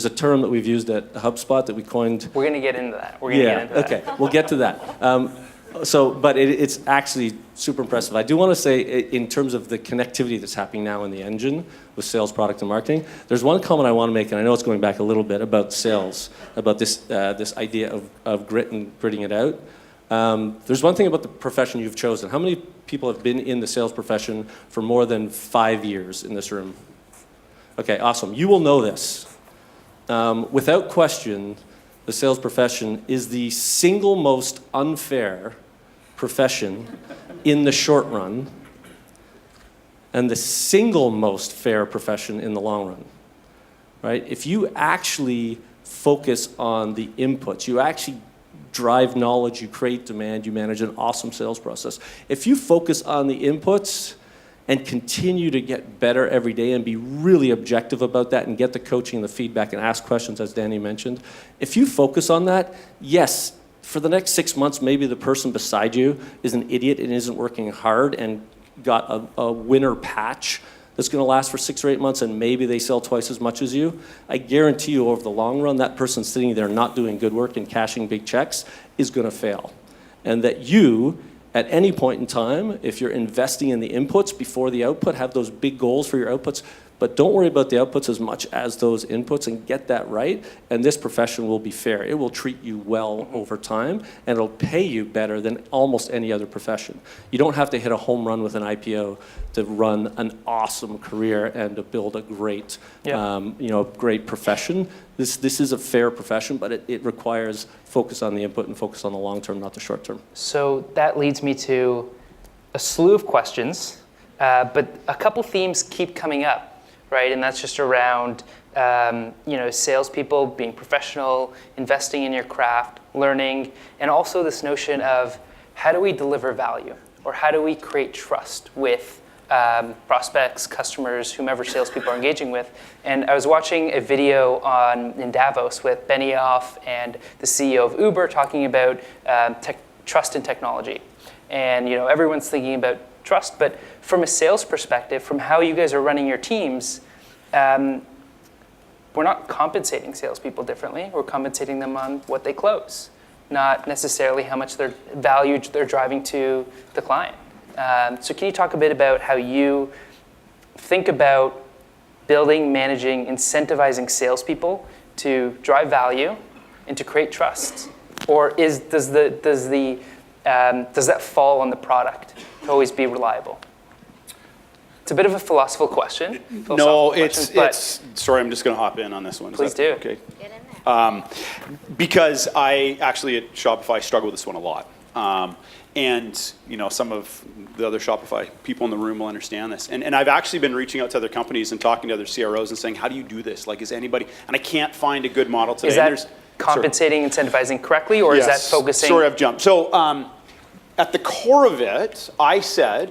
a term that we've used at HubSpot that we coined. We're going to get into that. Okay, we'll get to that. But it's actually super impressive. I do want to say, in terms of the connectivity that's happening now in the engine with sales, product, and marketing, there's one comment I want to make, and I know it's going back a little bit, about sales, about this idea of gritting it out. There's one thing about the profession you've chosen. How many people have been in the sales profession for more than 5 years in this room? Okay, awesome. You will know this. Without question, the sales profession is the single most unfair profession in the short run, and the single most fair profession in the long run, right? If you actually focus on the inputs, you actually drive knowledge, you create demand, you manage an awesome sales process. If you focus on the inputs and continue to get better every day and be really objective about that and get the coaching and the feedback and ask questions, as Danny mentioned, if you focus on that, yes, for the next 6 months, maybe the person beside you is an idiot and isn't working hard and got a winter patch that's going to last for 6 or 8 months, and maybe they sell twice as much as you. I guarantee you, over the long run, that person sitting there not doing good work and cashing big checks is going to fail. And that you, at any point in time, if you're investing in the inputs before the output, have those big goals for your outputs, but don't worry about the outputs as much as those inputs, and get that right, and this profession will be fair. It will treat you well over time, and it'll pay you better than almost any other profession. You don't have to hit a home run with an IPO to run an awesome career and to build a great, great profession. This is a fair profession, but it requires focus on the input and focus on the long term, not the short term. So that leads me to a slew of questions, but a couple themes keep coming up, right? And that's just around salespeople being professional, investing in your craft, learning, and also this notion of how do we deliver value, or how do we create trust with prospects, customers, whomever salespeople are engaging with. And I was watching a video in Davos with Benioff and the CEO of Uber talking about trust in technology. And everyone's thinking about trust, but from a sales perspective, from how you guys are running your teams, we're not compensating salespeople differently. We're compensating them on what they close, not necessarily how much value they're driving to the client. So can you talk a bit about how you think about building, managing, incentivizing salespeople to drive value and to create trust? Or does that fall on the product to always be reliable? It's a bit of a philosophical question. Sorry, I'm just going to hop in on this one. Please do. Okay. Get in there. Because I actually at Shopify struggle with this one a lot. And some of the other Shopify people in the room will understand this. And I've actually been reaching out to other companies and talking to other CROs and saying, how do you do this? Like, is anybody, and I can't find a good model today. Is that compensating, incentivizing correctly, or yes. is that focusing? Sorry, I've jumped. So at the core of it, I said,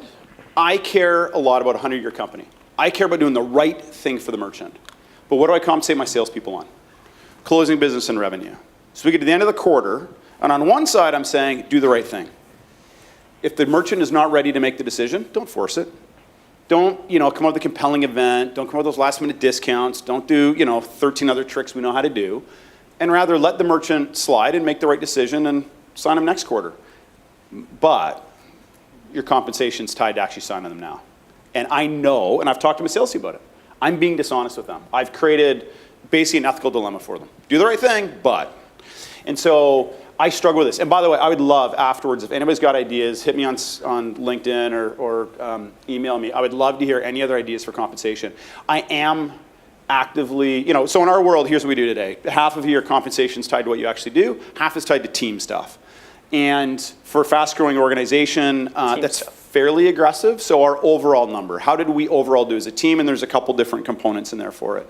I care a lot about a 100-year company. I care about doing the right thing for the merchant. But what do I compensate my salespeople on? Closing business and revenue. So we get to the end of the quarter, and on one side I'm saying, do the right thing. If the merchant is not ready to make the decision, don't force it. Don't come up with a compelling event. Don't come up with those last-minute discounts. Don't do 13 other tricks we know how to do. And rather let the merchant slide and make the right decision and sign them next quarter. But your compensation's tied to actually signing them now. And I know, and I've talked to my sales team about it, I'm being dishonest with them. I've created basically an ethical dilemma for them. Do the right thing, but. And so I struggle with this. And by the way, I would love afterwards, if anybody's got ideas, hit me on LinkedIn or email me. I would love to hear any other ideas for compensation. I am actively, so in our world, here's what we do today. Half of your compensation is tied to what you actually do. Half is tied to team stuff. And for a fast-growing organization, that's fairly aggressive. So our overall number, how did we overall do as a team? And there's a couple different components in there for it.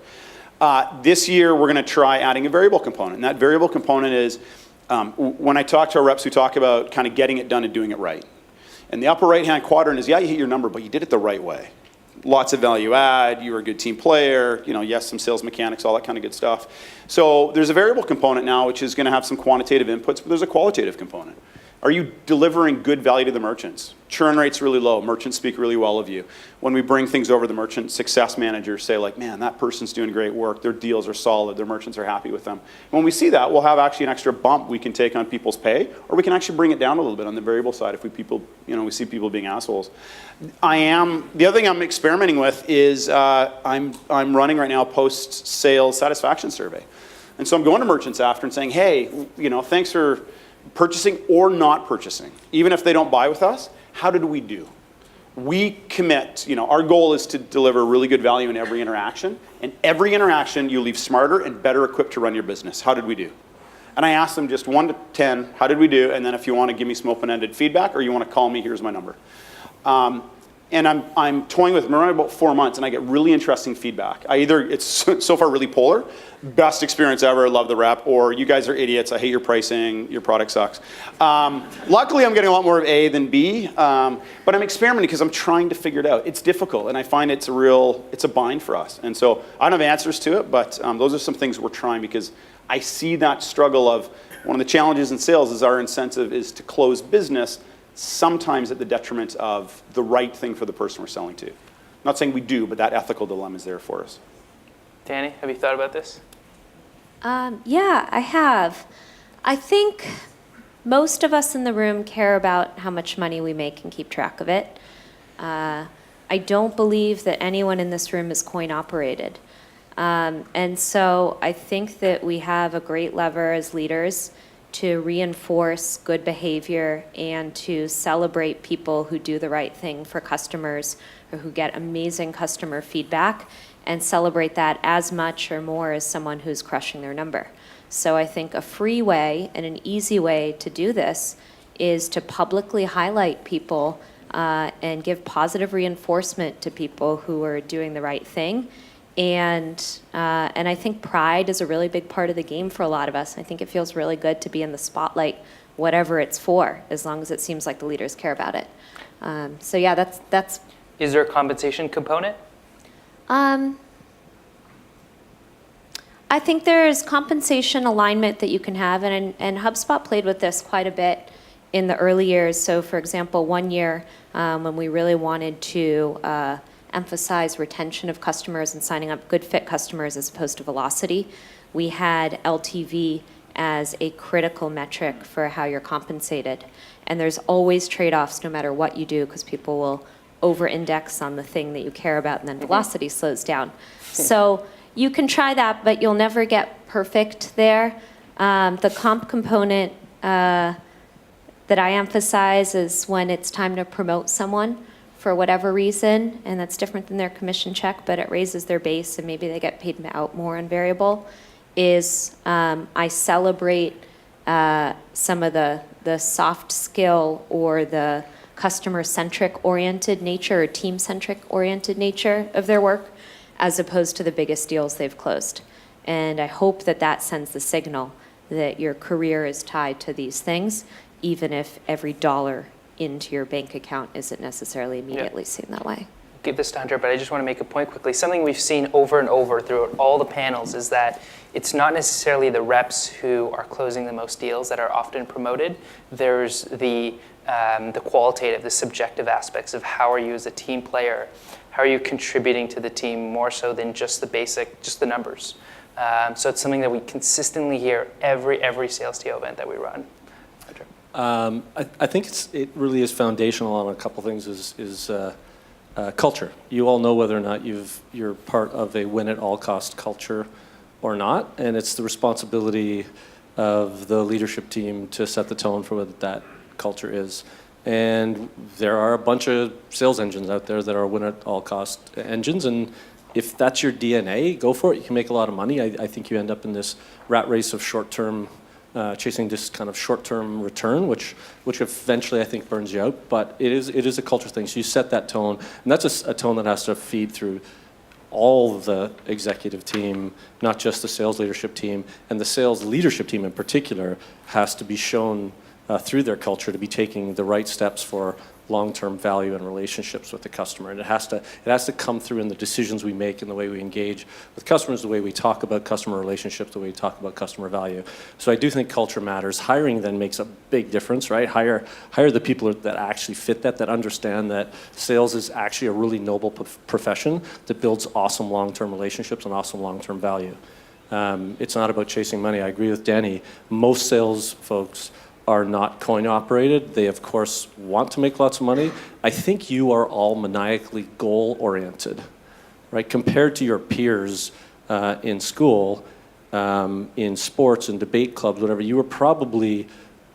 This year, we're going to try adding a variable component. And that variable component is, when I talk to our reps, we talk about kind of getting it done and doing it right. And the upper right-hand quadrant is, yeah, you hit your number, but you did it the right way. Lots of value add, you were a good team player, yes, some sales mechanics, all that kind of good stuff. So there's a variable component now, which is going to have some quantitative inputs, but there's a qualitative component. Are you delivering good value to the merchants? Churn rate's really low. Merchants speak really well of you. When we bring things over, the merchant success managers say like, man, that person's doing great work. Their deals are solid. Their merchants are happy with them. When we see that, we'll have actually an extra bump we can take on people's pay, or we can actually bring it down a little bit on the variable side if we see people being assholes. The other thing I'm experimenting with is I'm running right now a post-sales satisfaction survey. And so I'm going to merchants after and saying, hey, thanks for purchasing or not purchasing. Even if they don't buy with us, how did we do? We commit, our goal is to deliver really good value in every interaction. And every interaction, you leave smarter and better equipped to run your business. How did we do? And I asked them just 1 to 10, how did we do? And then if you want to give me some open-ended feedback or you want to call me, here's my number. And I'm toying with them around about 4 months, and I get really interesting feedback. It's so far really polar, best experience ever, love the rep, or you guys are idiots, I hate your pricing, your product sucks. Luckily, I'm getting a lot more of A than B, but I'm experimenting because I'm trying to figure it out. It's difficult, and I find it's a bind for us. And so I don't have answers to it, but those are some things we're trying because I see that struggle of one of the challenges in sales is our incentive is to close business sometimes at the detriment of the right thing for the person we're selling to. I'm not saying we do, but that ethical dilemma is there for us. Danny, have you thought about this? Yeah, I have. I think most of us in the room care about how much money we make and keep track of it. I don't believe that anyone in this room is coin operated. And so I think that we have a great lever as leaders to reinforce good behavior and to celebrate people who do the right thing for customers or who get amazing customer feedback and celebrate that as much or more as someone who's crushing their number. So I think a free way and an easy way to do this is to publicly highlight people and give positive reinforcement to people who are doing the right thing. And I think pride is a really big part of the game for a lot of us. I think it feels really good to be in the spotlight, whatever it's for, as long as it seems like the leaders care about it. So yeah, that's. Is there a compensation component? I think there's compensation alignment that you can have, and HubSpot played with this quite a bit in the early years. So for example, one year when we really wanted to emphasize retention of customers and signing up good fit customers as opposed to velocity, we had LTV as a critical metric for how you're compensated. And there's always trade-offs no matter what you do because people will over-index on the thing that you care about and then velocity slows down. So you can try that, but you'll never get perfect there. The comp component that I emphasize is when it's time to promote someone for whatever reason, and that's different than their commission check, but it raises their base and maybe they get paid out more on variable, is I celebrate some of the soft skill or the customer-centric oriented nature or team-centric oriented nature of their work as opposed to the biggest deals they've closed. And I hope that that sends the signal that your career is tied to these things, even if every dollar into your bank account isn't necessarily immediately seen that way. Give this to Hunter, but I just want to make a point quickly. Something we've seen over and over throughout all the panels is that it's not necessarily the reps who are closing the most deals that are often promoted. There's the qualitative, the subjective aspects of how are you as a team player, how are you contributing to the team more so than just the basic, just the numbers. So it's something that we consistently hear every SalesTO event that we run. I think it really is foundational on a couple things is culture. You all know whether or not you're part of a win-at-all-cost culture or not, and it's the responsibility of the leadership team to set the tone for what that culture is. And there are a bunch of sales engines out there that are win-at-all-cost engines, and if that's your DNA, go for it. You can make a lot of money. I think you end up in this rat race of short-term chasing this kind of short-term return, which eventually I think burns you out. But it is a culture thing. So you set that tone, and that's a tone that has to feed through all of the executive team, not just the sales leadership team, and the sales leadership team in particular has to be shown through their culture to be taking the right steps for long-term value and relationships with the customer. And it has to come through in the decisions we make and the way we engage with customers, the way we talk about customer relationships, the way we talk about customer value. So I do think culture matters. Hiring then makes a big difference, right? Hire the people that actually fit that understand that sales is actually a really noble profession that builds awesome long-term relationships and awesome long-term value. It's not about chasing money. I agree with Danny. Most sales folks are not coin operated. They of course want to make lots of money. I think you are all maniacally goal oriented, right? Compared to your peers in school, in sports and debate clubs, whatever, you were probably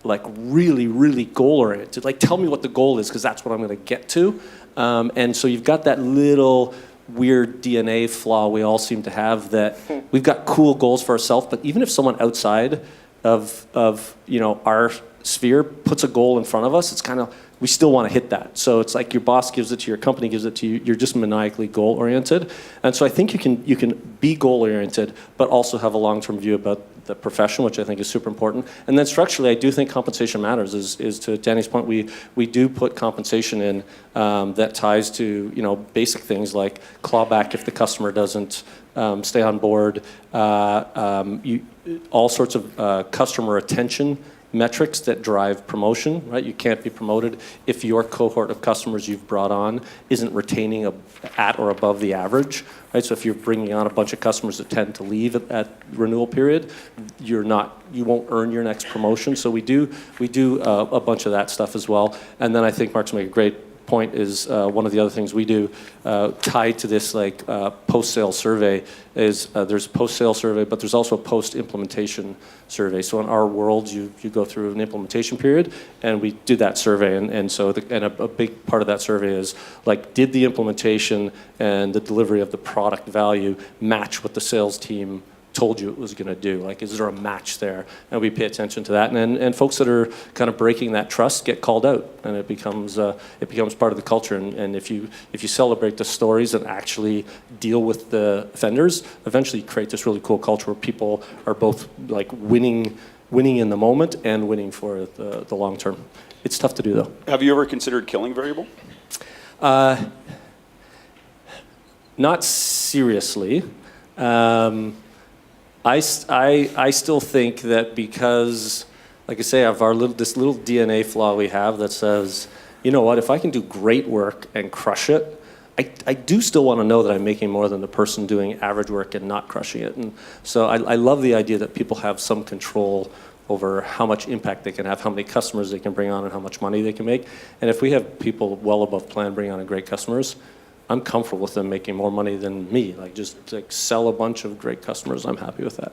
like really, really goal oriented. Like, tell me what the goal is because that's what I'm going to get to. And so you've got that little weird DNA flaw we all seem to have, that we've got cool goals for ourselves, but even if someone outside of our sphere puts a goal in front of us, it's kind of, we still want to hit that. So it's like your boss gives it to you, your company gives it to you, you're just maniacally goal oriented. And so I think you can be goal oriented, but also have a long-term view about the profession, which I think is super important. And then structurally, I do think compensation matters. Is to Danny's point, we do put compensation in that ties to basic things like clawback if the customer doesn't stay on board, all sorts of customer retention metrics that drive promotion, right? You can't be promoted if your cohort of customers you've brought on isn't retaining at or above the average, right? So if you're bringing on a bunch of customers that tend to leave at renewal period, you won't earn your next promotion. So we do a bunch of that stuff as well. And then I think Mark's made a great point is one of the other things we do tied to this post-sale survey is there's a post-sale survey, but there's also a post-implementation survey. So in our world, you go through an implementation period, and we do that survey. And so a big part of that survey is did the implementation and the delivery of the product value match what the sales team told you it was going to do? Is there a match there? And we pay attention to that. And folks that are kind of breaking that trust get called out, and it becomes part of the culture. And if you celebrate the stories and actually deal with the offenders, eventually you create this really cool culture where people are both winning in the moment and winning for the long term. It's tough to do though. Have you ever considered killing variable? Not seriously. I still think that because, like I say, of this little DNA flaw we have that says, you know what, if I can do great work and crush it, I do still want to know that I'm making more than the person doing average work and not crushing it. And so I love the idea that people have some control over how much impact they can have, how many customers they can bring on, and how much money they can make. And if we have people well above plan bringing on great customers, I'm comfortable with them making more money than me. Just sell a bunch of great customers. I'm happy with that.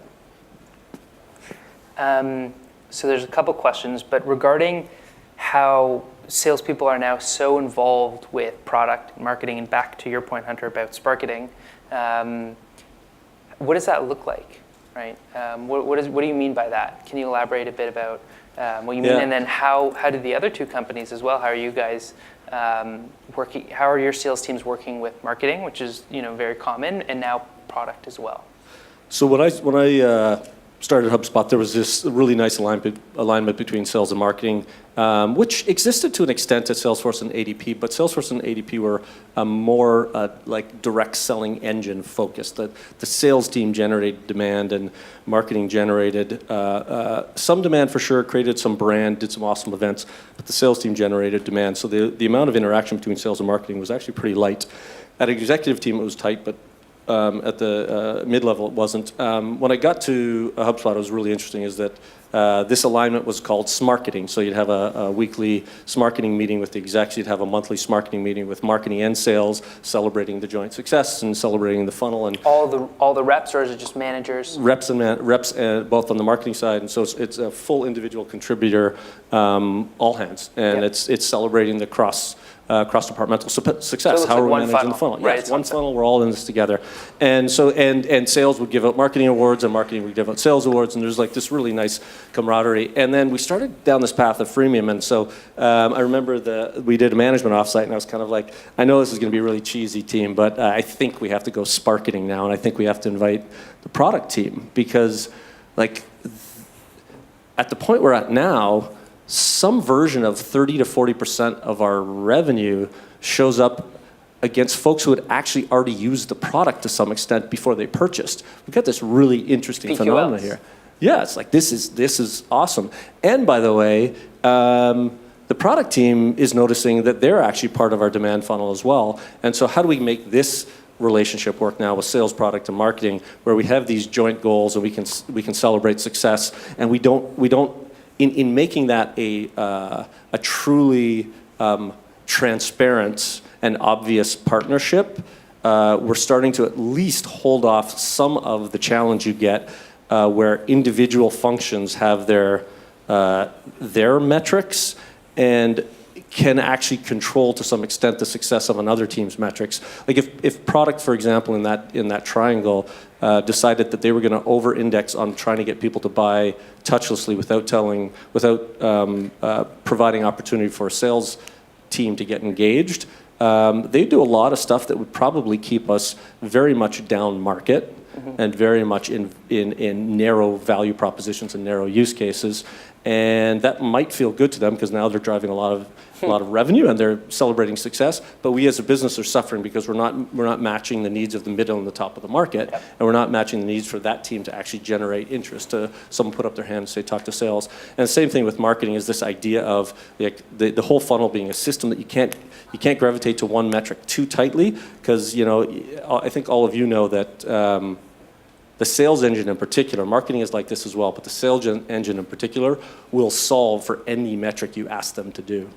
So there's a couple questions, but regarding how salespeople are now so involved with product and marketing, and back to your point, Hunter, about sparketing, what does that look like, right? What do you mean by that? Can you elaborate a bit about what you mean? And then how do the other two companies as well, how are you guys working? How are your sales teams working with marketing, which is very common, and now product as well? So when I started HubSpot, there was this really nice alignment between sales and marketing, which existed to an extent at Salesforce and ADP, but Salesforce and ADP were a more direct selling engine focused. The sales team generated demand, and marketing generated some demand for sure, created some brand, did some awesome events, but the sales team generated demand. So the amount of interaction between sales and marketing was actually pretty light. At an executive team, it was tight, but at the mid-level, it wasn't. When I got to HubSpot, it was really interesting is that this alignment was called smarketing. So you'd have a weekly smarketing meeting with the execs. You'd have a monthly smarketing meeting with marketing and sales, celebrating the joint success and celebrating the funnel. And all the reps, or is it just managers? Reps both on the marketing side, and so it's a full individual contributor, all hands, and it's celebrating the cross cross-departmental success. So it looks How like are we one managing the funnel, funnel? right? Yes, It's one one funnel. We're all in this together. And so and sales would give out marketing awards, and marketing would give out sales awards, and there's like this really nice camaraderie. And then we started down this path of freemium. And so I remember we did a management offsite, and I was kind of like, I know this is going to be a really cheesy team, but I think we have to go Sparketing now, and I think we have to invite the product team, because like at the point we're at now, some version of 30 to 40% of our revenue shows up against folks who had actually already used the product to some extent before they purchased. We've got this really interesting PQLs. phenomenon here. Yeah, it's like this is awesome. And by the way, the product team is noticing that they're actually part of our demand funnel as well. And so how do we make this relationship work now with sales, product, and marketing, where we have these joint goals and we can celebrate success, and we don't in making that a truly transparent and obvious partnership, we're starting to at least hold off some of the challenge you get where individual functions have their metrics and can actually control to some extent the success of another team's metrics. Like if product, for example, in that triangle, decided that they were going to over-index on trying to get people to buy touchlessly without providing opportunity for a sales team to get engaged, they do a lot of stuff that would probably keep us very much down market and very much in narrow value propositions and narrow use cases. And that might feel good to them because now they're driving a lot of revenue and they're celebrating success. But we as a business are suffering because we're not matching the needs of the middle and the top of the market, and we're not matching the needs for that team to actually generate interest. To someone put up their hand and say, talk to sales. And the same thing with marketing is this idea of like the whole funnel being a system that you can't gravitate to one metric too tightly, because I think all of you know that. The sales engine in particular, marketing is like this as well, but the sales engine in particular will solve for any metric you ask them to do,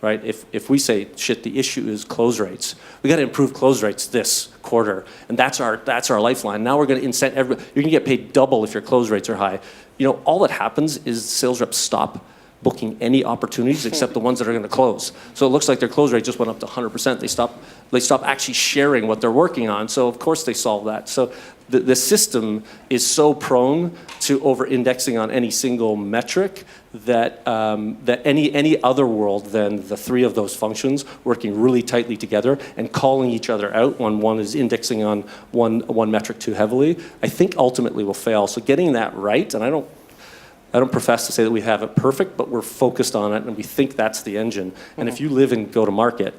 right? If we say, shit, the issue is close rates, we got to improve close rates this quarter, and that's our lifeline. Now we're going to incent you're going to get paid double if your close rates are high. All that happens is sales reps stop booking any opportunities except the ones that are going to close. So it looks like their close rate just went up to 100%. They stop actually sharing what they're working on. So of course they solve that. So the system is so prone to over-indexing on any single metric that any other world than the three of those functions working really tightly together and calling each other out when one is indexing on one metric too heavily, I think ultimately will fail. So getting that right, and I don't profess to say that we have it perfect, but we're focused on it and we think that's the engine. And if you live in go-to-market,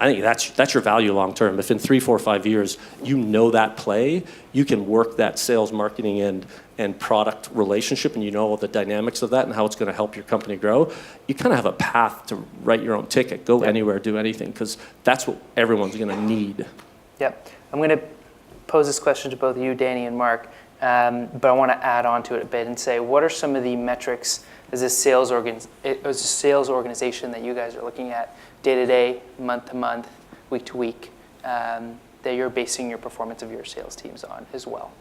I think that's your value long term. If in 3, 4, 5 years you know that play, you can work that sales, marketing, and product relationship, and you know all the dynamics of that and how it's going to help your company grow, you kind of have a path to write your own ticket, go anywhere, do anything, because that's what everyone's going to need. Yep. I'm going to pose this question to both you, Danny, and Mark, but I want to add on to it a bit and say, what are some of the metrics as a sales organization that you guys are looking at day to day, month to month, week to week, that you're basing your performance of your sales teams on as well?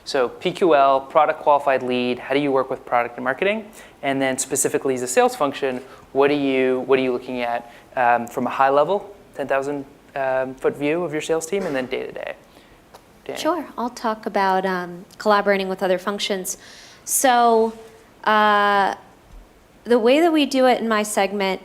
So PQL, product qualified lead, how do you work with product and marketing? And then specifically as a sales function, what are you looking at from a high level, 10,000 foot view of your sales team, and then day to day? Danny. Sure, I'll talk about collaborating with other functions. So the way that we do it in my segment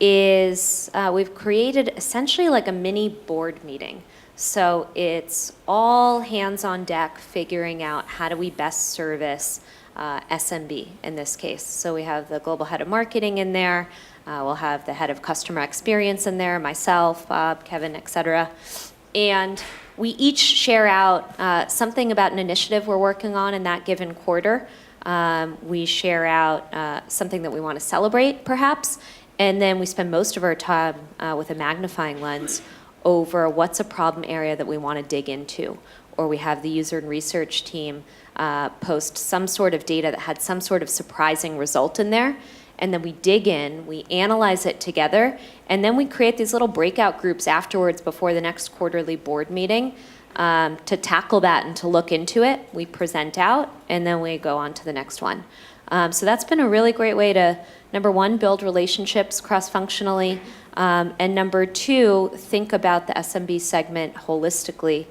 is we've created essentially like a mini board meeting. So it's all hands on deck figuring out how do we best service SMB in this case. So we have the global head of marketing in there. We'll have the head of customer experience in there, myself, Bob, Kevin, et cetera. And we each share out something about an initiative we're working on in that given quarter. We share out something that we want to celebrate, perhaps, and then we spend most of our time with a magnifying lens over what's a problem area that we want to dig into. Or we have the user and research team post some sort of data that had some sort of surprising result in there, and then we dig in, we analyze it together, and then we create these little breakout groups afterwards before the next quarterly board meeting to tackle that and to look into it. We present out, and then we go on to the next one. So that's been a really great way to, number one, build relationships cross-functionally, and number two, think about the SMB segment holistically,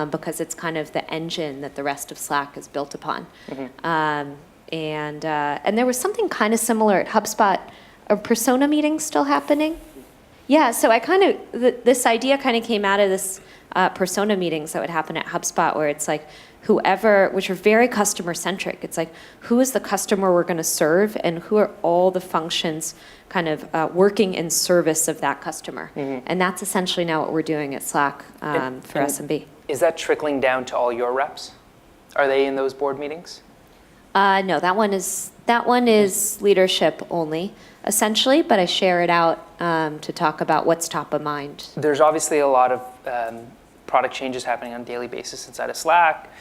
because it's kind of the engine that the rest of Slack is built upon. And there was something kind of similar at HubSpot. Are persona meetings still happening? Yeah, so I kind of, this idea kind of came out of this persona meetings that would happen at HubSpot, where it's like whoever, which are very customer centric. It's like, who is the customer we're going to serve, and who are all the functions kind of working in service of that customer. And that's essentially now what we're doing at Slack for SMB. Is that trickling down to all your reps? Are they in those board meetings? No, that one is leadership only, essentially, but I share it out to talk about what's top of mind. There's obviously a lot of product changes happening on a daily basis inside of Slack,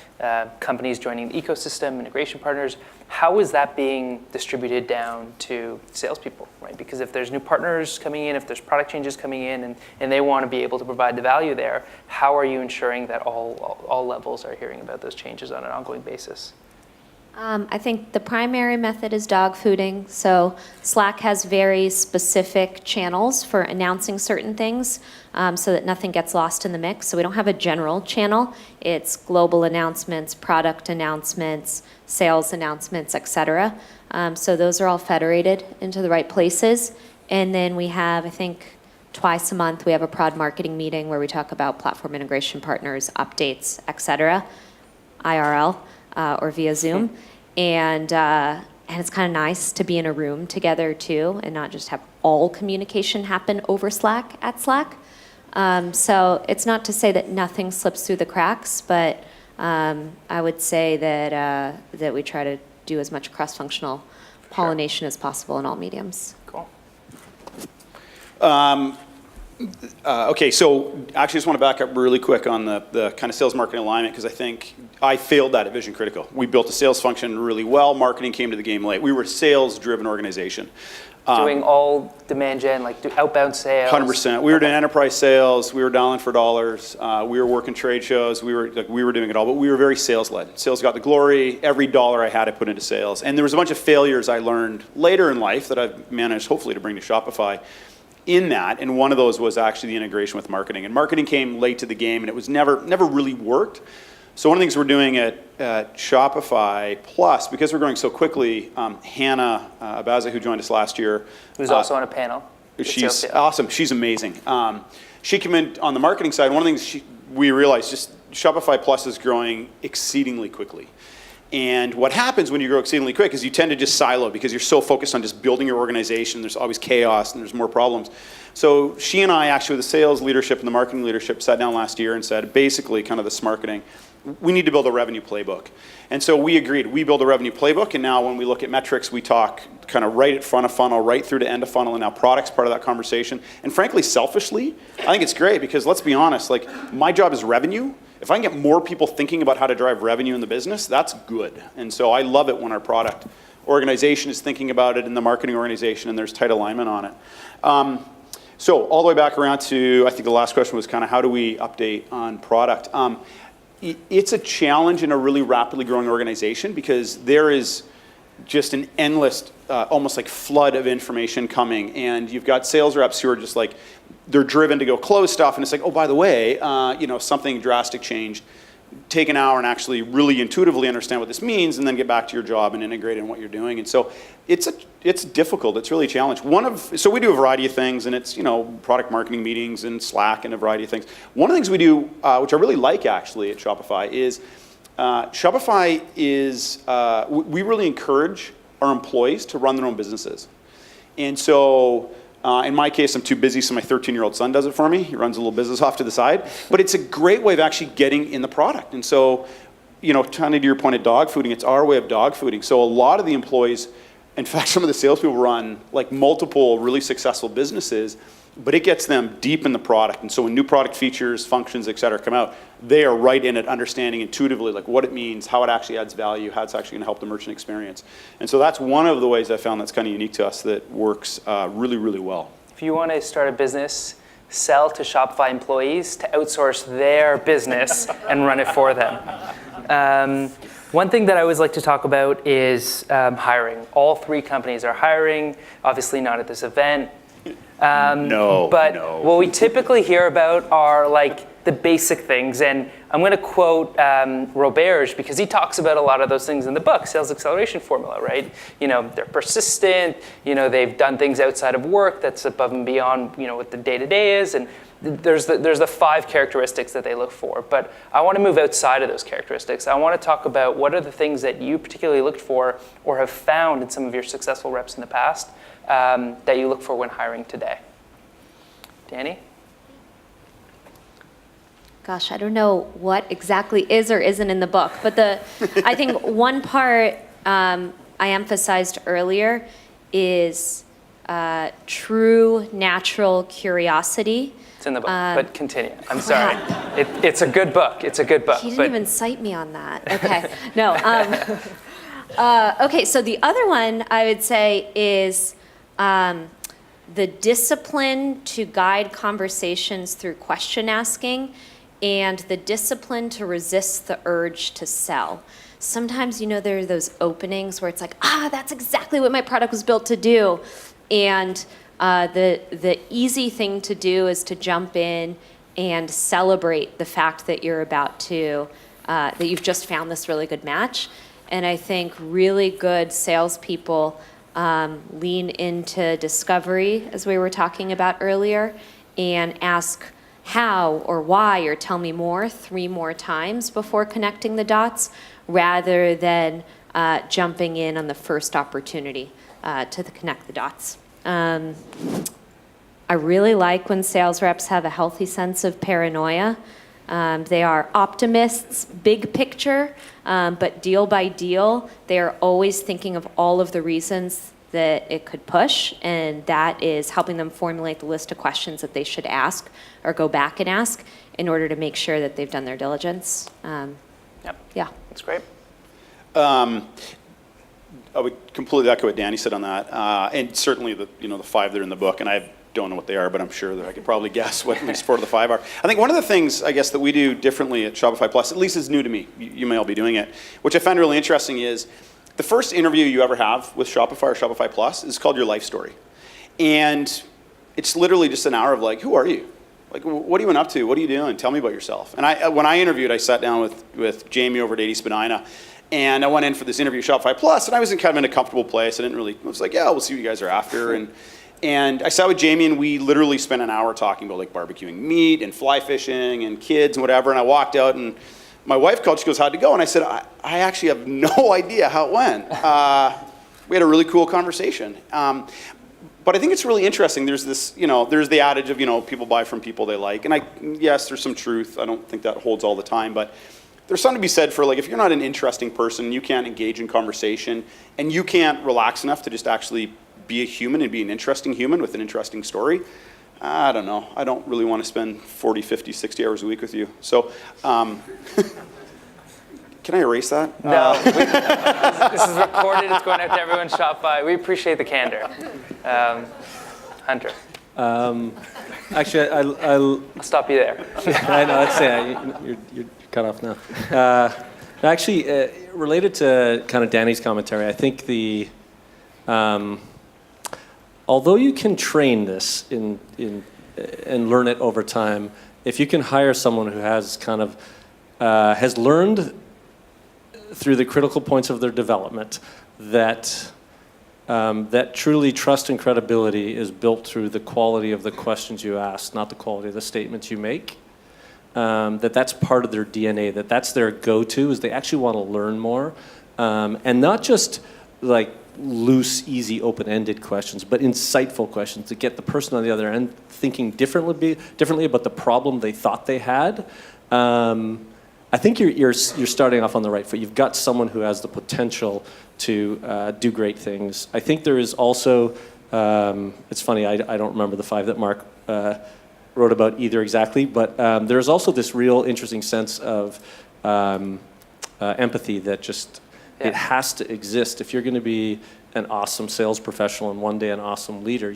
companies joining the ecosystem, integration partners. How is that being distributed down to salespeople, right? Because if there's new partners coming in, if there's product changes coming in, and they want to be able to provide the value there, how are you ensuring that all levels are hearing about those changes on an ongoing basis? I think the primary method is dog fooding. So Slack has very specific channels for announcing certain things, so that nothing gets lost in the mix. So we don't have a general channel. It's global announcements, product announcements, sales announcements, et cetera. So those are all federated into the right places. And then we have, I think, twice a month, we have a prod marketing meeting where we talk about platform integration partners, updates, et cetera, IRL. Or via Zoom, and it's kind of nice to be in a room together too, and not just have all communication happen over Slack at Slack. So it's not to say that nothing slips through the cracks, but I would say that we try to do as much cross-functional pollination as possible in all mediums. Cool. Okay, so actually I just want to back up really quick on the kind of sales marketing alignment, because I think I failed that at Vision Critical. We built a sales function really well. Marketing came to the game late. We were a sales-driven organization. Doing all demand gen, like outbound sales? 100%. We were doing enterprise sales. We were dialing for dollars. We were working trade shows. We were doing it all, but we were very sales-led. Sales got the glory. Every dollar I had, I put into sales. And there was a bunch of failures I learned later in life that I've managed, hopefully, to bring to Shopify in that, and one of those was actually the integration with marketing. And marketing came late to the game, and it was never really worked. So one of the things we're doing at Shopify Plus, because we're growing so quickly, Hannah Abaza, who joined us last year. Who's also on a panel. She's awesome. She's amazing. She came in on the marketing side. One of the things we realized, just Shopify Plus is growing exceedingly quickly. And what happens when you grow exceedingly quick is you tend to just silo, because you're so focused on just building your organization. There's always chaos and there's more problems. So she and I, actually, with the sales leadership and the marketing leadership, sat down last year and said, basically, kind of this marketing, we need to build a revenue playbook. And so we agreed. We build a revenue playbook, and now when we look at metrics, we talk kind of right at front of funnel, right through to end of funnel, and now product's part of that conversation. And frankly, selfishly, I think it's great, because let's be honest, like, my job is revenue. If I can get more people thinking about how to drive revenue in the business, that's good. And so I love it when our product organization is thinking about it, and the marketing organization, and there's tight alignment on it. So all the way back around to, I think the last question was kind of how do we update on product? It's a challenge in a really rapidly growing organization, because there is just an endless, almost like flood of information coming, and you've got sales reps who are just like, they're driven to go close stuff, and it's like, oh, by the way, something drastic changed. Take an hour and actually really intuitively understand what this means, and then get back to your job and integrate in what you're doing. And so it's difficult. It's really a challenge. So we do a variety of things, and it's product marketing meetings and Slack and a variety of things. One of the things we do, which I really like actually at Shopify, is we really encourage our employees to run their own businesses. And so in my case, I'm too busy, so my 13-year-old son does it for me. He runs a little business off to the side. But it's a great way of actually getting in the product. And so, kind of to your point of dog fooding, it's our way of dog fooding. So a lot of the employees, in fact, some of the salespeople run like multiple really successful businesses, but it gets them deep in the product. And so when new product features, functions, et cetera, come out, they are right in it, understanding intuitively like what it means, how it actually adds value, how it's actually going to help the merchant experience. And so that's one of the ways I found that's kind of unique to us that works really, really well. If you want to start a business, sell to Shopify employees to outsource their business and run it for them. One thing that I always like to talk about is hiring. All three companies are hiring, obviously not at this event. But what we typically hear about are like the basic things. And I'm going to quote Roberge because he talks about a lot of those things in the book, Sales Acceleration Formula, right? You know, they're persistent, you know, they've done things outside of work that's above and beyond, you know, what the day-to-day is. And there's the 5 characteristics that they look for. But I want to move outside of those characteristics. I want to talk about what are the things that you particularly looked for or have found in some of your successful reps in the past that you look for when hiring today. Danny? Gosh, I don't know what exactly is or isn't in the book, but I think one part I emphasized earlier is true natural curiosity. It's in the book, but continue. I'm sorry. It's a good book. It's a good book. He didn't even cite me on that. Okay, no. Okay, so the other one I would say is the discipline to guide conversations through question asking and the discipline to resist the urge to sell. Sometimes, you know, there are those openings where it's like, that's exactly what my product was built to do. And the easy thing to do is to jump in and celebrate the fact that you're about to, that you've just found this really good match. And I think really good salespeople lean into discovery, as we were talking about earlier, and ask how or why or tell me more 3 more times before connecting the dots, rather than jumping in on the first opportunity to connect the dots. I really like when sales reps have a healthy sense of paranoia. They are optimists, big picture, but deal by deal, they are always thinking of all of the reasons that it could push, and that is helping them formulate the list of questions that they should ask or go back and ask in order to make sure that they've done their diligence. Yep. Yeah. That's great. I would completely echo what Danny said on that, and certainly the 5 that are in the book, and I don't know what they are, but I'm sure that I could probably guess what at least 4 of the 5 are. I think one of the things, I guess, that we do differently at Shopify Plus, at least is new to me, you may all be doing it, which I find really interesting is the first interview you ever have with Shopify or Shopify Plus is called your life story. And it's literally just an hour of like, who are you? Like, what are you up to? What are you doing? Tell me about yourself. And when I interviewed, I sat down with Jamie over at 80 Spadina, and I went in for this interview at Shopify Plus, and I was in a comfortable place. I was like, yeah, we'll see what you guys are after. And I sat with Jamie, and we literally spent an hour talking about like barbecuing meat and fly fishing and kids and whatever. And I walked out, and my wife called. She goes, "How'd it go?" And I said, I actually have no idea how it went. We had a really cool conversation. But I think it's really interesting. There's this, there's the adage of, people buy from people they like. And yes, there's some truth. I don't think that holds all the time. But there's something to be said for, like, if you're not an interesting person, you can't engage in conversation, and you can't relax enough to just actually be a human and be an interesting human with an interesting story, I don't know. I don't really want to spend 40, 50, 60 hours a week with you. So, can I erase that? No. This is recorded. It's going out to everyone Shopify. We appreciate the candor. Hunter. Actually, I'll stop you there. I know. Let's say you're cut off now. Actually, related to kind of Danny's commentary, I think although you can train this and learn it over time, if you can hire someone who has has learned through the critical points of their development that truly trust and credibility is built through the quality of the questions you ask, not the quality of the statements you make. That's part of their DNA, that's their go-to, is they actually want to learn more. And not just like loose, easy, open-ended questions, but insightful questions to get the person on the other end thinking differently about the problem they thought they had. I think you're starting off on the right foot. You've got someone who has the potential to do great things. I think there is also, it's funny, I don't remember the 5 that Mark wrote about either exactly, but there's also this real interesting sense of empathy that just, it has to exist. If you're going to be an awesome sales professional and one day an awesome leader,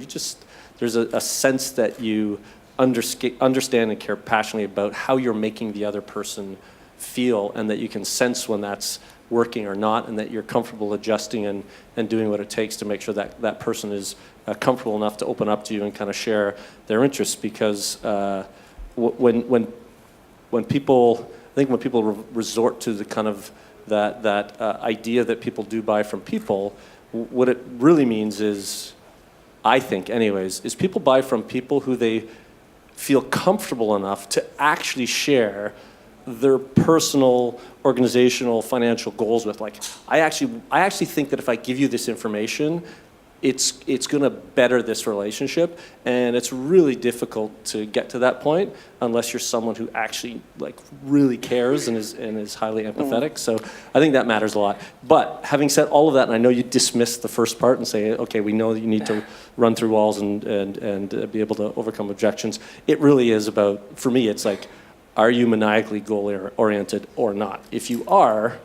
there's a sense that you understand and care passionately about how you're making the other person feel, and that you can sense when that's working or not, and that you're comfortable adjusting and doing what it takes to make sure that that person is comfortable enough to open up to you and kind of share their interests. Because when people, I think when people resort to the kind of that idea that people do buy from people, what it really means is, I think anyways, is people buy from people who they feel comfortable enough to actually share their personal, organizational, financial goals with. Like, I actually think that if I give you this information, it's going to better this relationship, and it's really difficult to get to that point unless you're someone who actually like really cares and is highly empathetic. So I think that matters a lot. But having said all of that, and I know you dismissed the first part and say, okay, we know that you need to run through walls and be able to overcome objections. It really is about, for me, it's like, are you maniacally goal-oriented or not? If you are,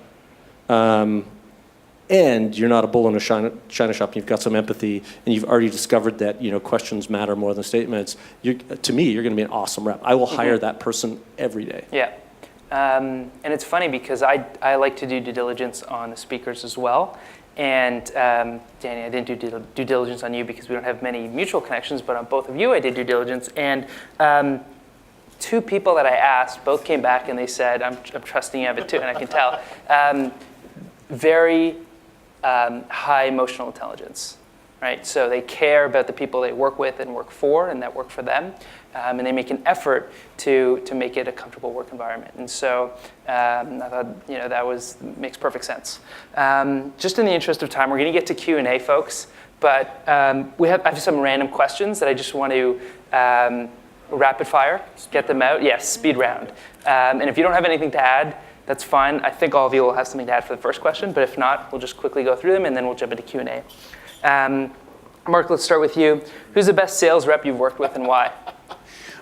and you're not a bull in a china shop, you've got some empathy, and you've already discovered that questions matter more than statements, to me, you're going to be an awesome rep. I will hire that person every day. Yeah. And it's funny because I like to do due diligence on the speakers as well. And Danny, I didn't do due diligence on you because we don't have many mutual connections, but on both of you I did due diligence. And two people that I asked both came back and they said, I'm trusting you of it too, and I can tell, very high emotional intelligence, right? So they care about the people they work with and work for and that work for them, and they make an effort to make it a comfortable work environment. And so I thought that makes perfect sense. Just in the interest of time, we're going to get to Q&A, folks, but I have some random questions that I just want to rapid fire, get them out. Yes, speed round. And if you don't have anything to add, that's fine. I think all of you will have something to add for the first question, but if not, we'll just quickly go through them and then we'll jump into Q&A. Mark, let's start with you. Who's the best sales rep you've worked with and why?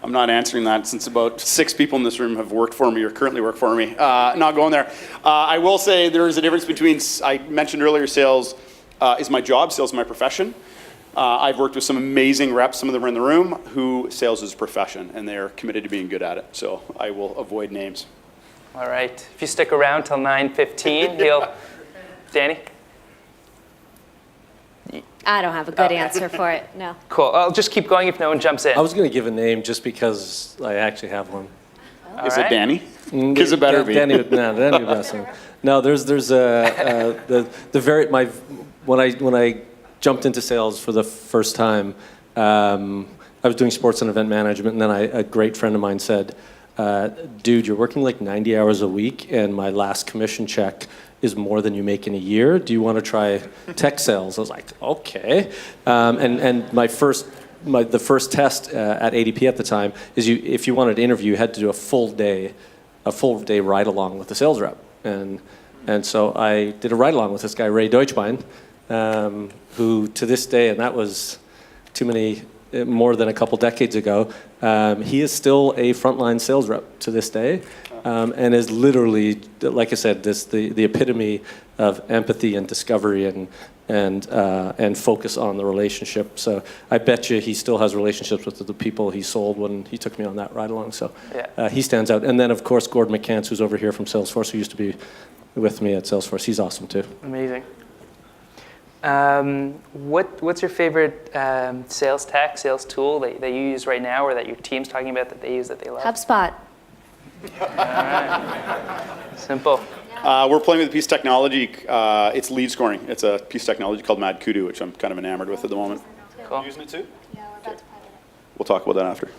I'm not answering that since about 6 people in this room have worked for me or currently work for me. Not going there. I will say there is a difference between, I mentioned earlier, sales is my job, sales is my profession. I've worked with some amazing reps, some of them are in the room, who sales is a profession, and they are committed to being good at it. So I will avoid names. All right. If you stick around till 9:15, Danny? I don't have a good answer for it, no. Cool. I'll just keep going if no one jumps in. I was going to give a name just because I actually have one. Is it Danny? Because it better be. Danny would be best. No, there's when I jumped into sales for the first time, I was doing sports and event management, and then a great friend of mine said, dude, you're working like 90 hours a week, and my last commission check is more than you make in a year. Do you want to try tech sales? I was like, okay. And the first test at ADP at the time is if you wanted to interview, you had to do a full day ride along with the sales rep. And so I did a ride along with this guy, Ray Deutschbein, who to this day, and that was more than a couple decades ago, he is still a frontline sales rep to this day, and is literally, like I said, the epitome of empathy and discovery and focus on the relationship. So I bet you he still has relationships with the people he sold when he took me on that ride along. So he stands out. And then of course Gordon McCants, who's over here from Salesforce, who used to be with me at Salesforce. He's awesome too. Amazing. What's your favorite sales tech, sales tool that you use right now, or that your team's talking about that they use that they love? HubSpot. All right. Simple. We're playing with a piece of technology. It's lead scoring. It's a piece of technology called Mad Kudu, which I'm kind of enamored with at the moment. Cool. You using it too? Yeah, we're about to pilot it. We'll talk about that after.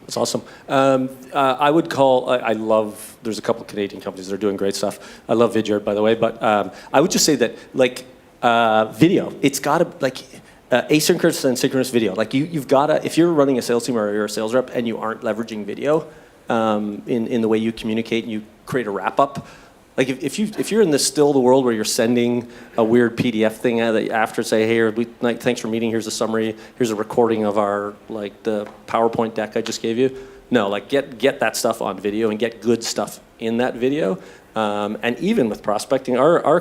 That's awesome. I would call, I love, there's a couple of Canadian companies that are doing great stuff. I love Vidyard, by the way, but I would just say that, like, video, it's got to, like, asynchronous and synchronous video. Like, you've got to, if you're running a sales team or you're a sales rep and you aren't leveraging video in the way you communicate and you create a wrap-up, like if you're in the world where you're sending a weird PDF thing after, say, hey, thanks for meeting, here's a summary, here's a recording of our, like, the PowerPoint deck I just gave you. No, like, get that stuff on video and get good stuff in that video. And even with prospecting, our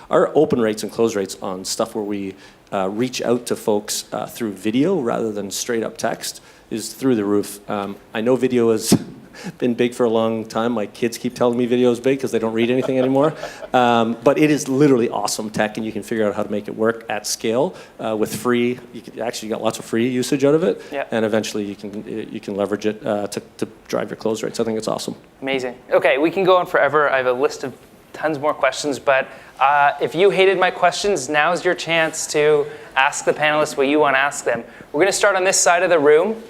open rates and close rates on stuff where we reach out to folks through video rather than straight up text is through the roof. I know video is been big for a long time. My kids keep telling me video is big because they don't read anything anymore. But it is literally awesome tech, and you can figure out how to make it work at scale with free. You got lots of free usage out of it, and eventually you can leverage it to drive your close rates. I think it's awesome. Amazing. Okay, we can go on forever. I have a list of tons more questions, but if you hated my questions, now's your chance to ask the panelists what you want to ask them. We're going to start on this side of the room.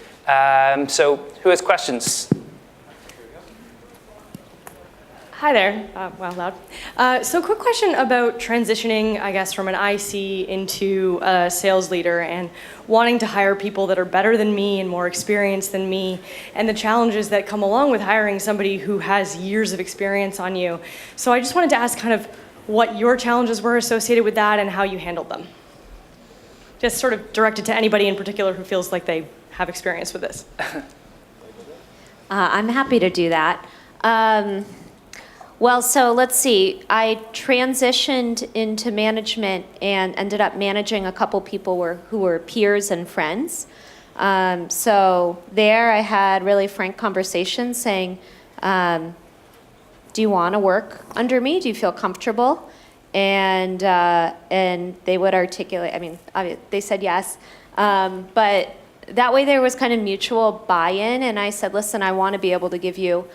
So who has questions? Hi there. Wow, loud. So quick question about transitioning, I guess, from an IC into a sales leader and wanting to hire people that are better than me and more experienced than me, and the challenges that come along with hiring somebody who has years of experience on you. So I just wanted to ask kind of what your challenges were associated with that and how you handled them. Just sort of directed to anybody in particular who feels like they have experience with this. I'm happy to do that. Well, so let's see. I transitioned into management and ended up managing a couple people who were peers and friends. So there I had really frank conversations saying, do you want to work under me? Do you feel comfortable? And they would articulate, they said yes. But that way there was kind of mutual buy-in, and I said, listen, I want to be able to give you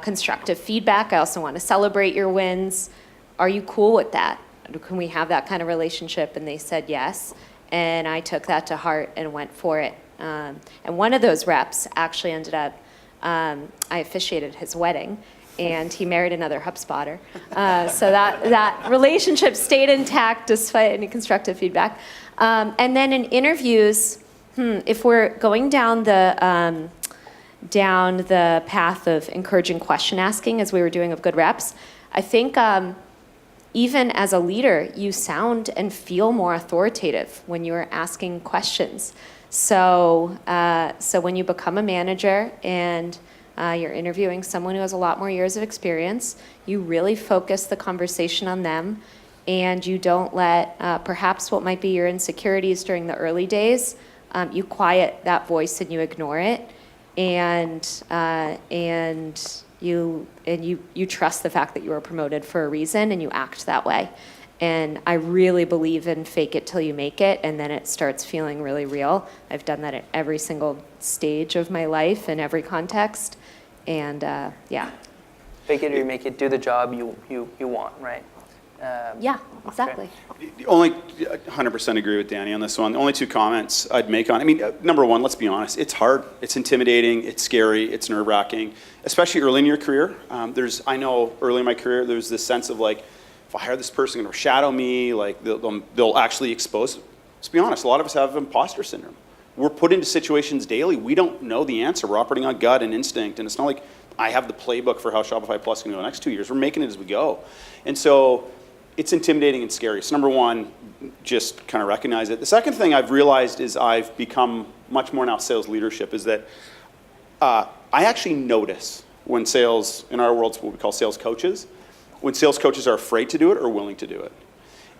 constructive feedback. I also want to celebrate your wins. Are you cool with that? Can we have that kind of relationship? And they said yes. And I took that to heart and went for it. And one of those reps actually ended up, I officiated his wedding, and he married another HubSpotter. So that relationship stayed intact despite any constructive feedback. And then in interviews, if we're going down the path of encouraging question asking, as we were doing of good reps, I think even as a leader, you sound and feel more authoritative when you're asking questions. So when you become a manager and you're interviewing someone who has a lot more years of experience, you really focus the conversation on them, and you don't let perhaps what might be your insecurities during the early days, you quiet that voice and you ignore it. And you trust the fact that you were promoted for a reason, and you act that way. And I really believe in fake it till you make it, and then it starts feeling really real. I've done that at every single stage of my life in every context, and yeah. Fake it or you make it. Do the job you want, right? Yeah, exactly. The only 100% agree with Danny on this one. The only two comments I'd make on, number one, let's be honest, it's hard, it's intimidating, it's scary, it's nerve-wracking, especially early in your career. I know early in my career, there's this sense of like, if I hire this person, they're gonna shadow me, like they'll actually expose. Let's be honest, a lot of us have imposter syndrome. We're put into situations daily, we don't know the answer. We're operating on gut and instinct, and it's not like I have the playbook for how Shopify Plus can go the next 2 years. We're making it as we go. And so, it's intimidating and scary. So number one, just kind of recognize it. The second thing I've realized is I've become much more now sales leadership is that I actually notice when sales, in our world, it's what we call sales coaches, when sales coaches are afraid to do it or willing to do it.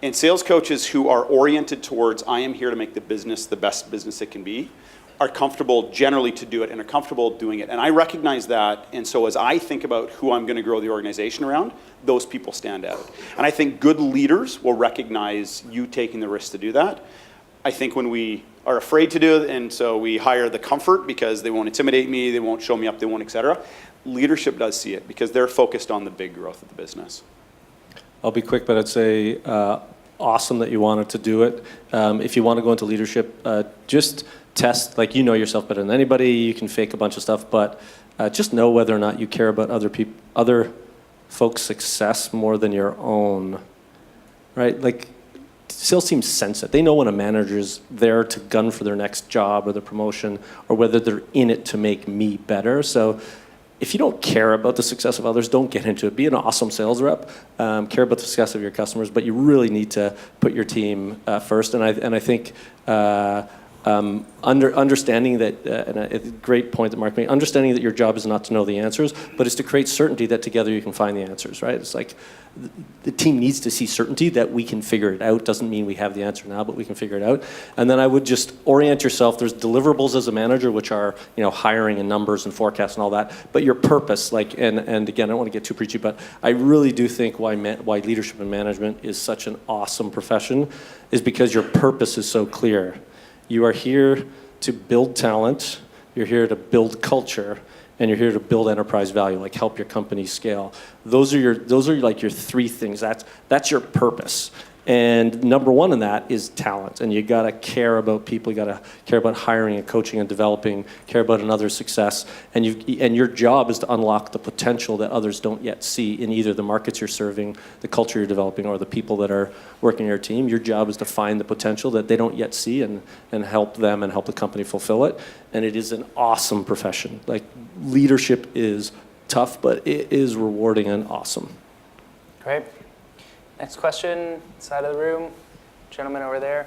And sales coaches who are oriented towards, I am here to make the business the best business it can be, are comfortable generally to do it and are comfortable doing it. And I recognize that, and so as I think about who I'm gonna grow the organization around, those people stand out. And I think good leaders will recognize you taking the risk to do that. I think when we are afraid to do it, and so we hire the comfort because they won't intimidate me, they won't show me up, they won't, et cetera, leadership does see it because they're focused on the big growth of the business. I'll be quick, but I'd say awesome that you wanted to do it. If you want to go into leadership, just test, like you know yourself better than anybody, you can fake a bunch of stuff, but just know whether or not you care about other folks' success more than your own, right? Like, sales teams sense it. They know when a manager's there to gun for their next job or the promotion, or whether they're in it to make me better. So if you don't care about the success of others, don't get into it. Be an awesome sales rep, care about the success of your customers, but you really need to put your team first. And I think understanding that, and a great point that Mark made, understanding that your job is not to know the answers, but is to create certainty that together you can find the answers, right? It's like the team needs to see certainty that we can figure it out. Doesn't mean we have the answer now, but we can figure it out. And then I would just orient yourself. There's deliverables as a manager, which are, hiring and numbers and forecasts and all that, but your purpose, and again, I don't want to get too preachy, but I really do think why leadership and management is such an awesome profession is because your purpose is so clear. You are here to build talent, you're here to build culture, and you're here to build enterprise value, like help your company scale. Those are like your three things. That's your purpose. And number one in that is talent. And you gotta care about people, you gotta care about hiring and coaching and developing, care about another's success. And your job is to unlock the potential that others don't yet see in either the markets you're serving, the culture you're developing, or the people that are working in your team. Your job is to find the potential that they don't yet see and help them and help the company fulfill it. And it is an awesome profession. Like, leadership is tough, but it is rewarding and awesome. Great. Next question, side of the room, gentleman over there.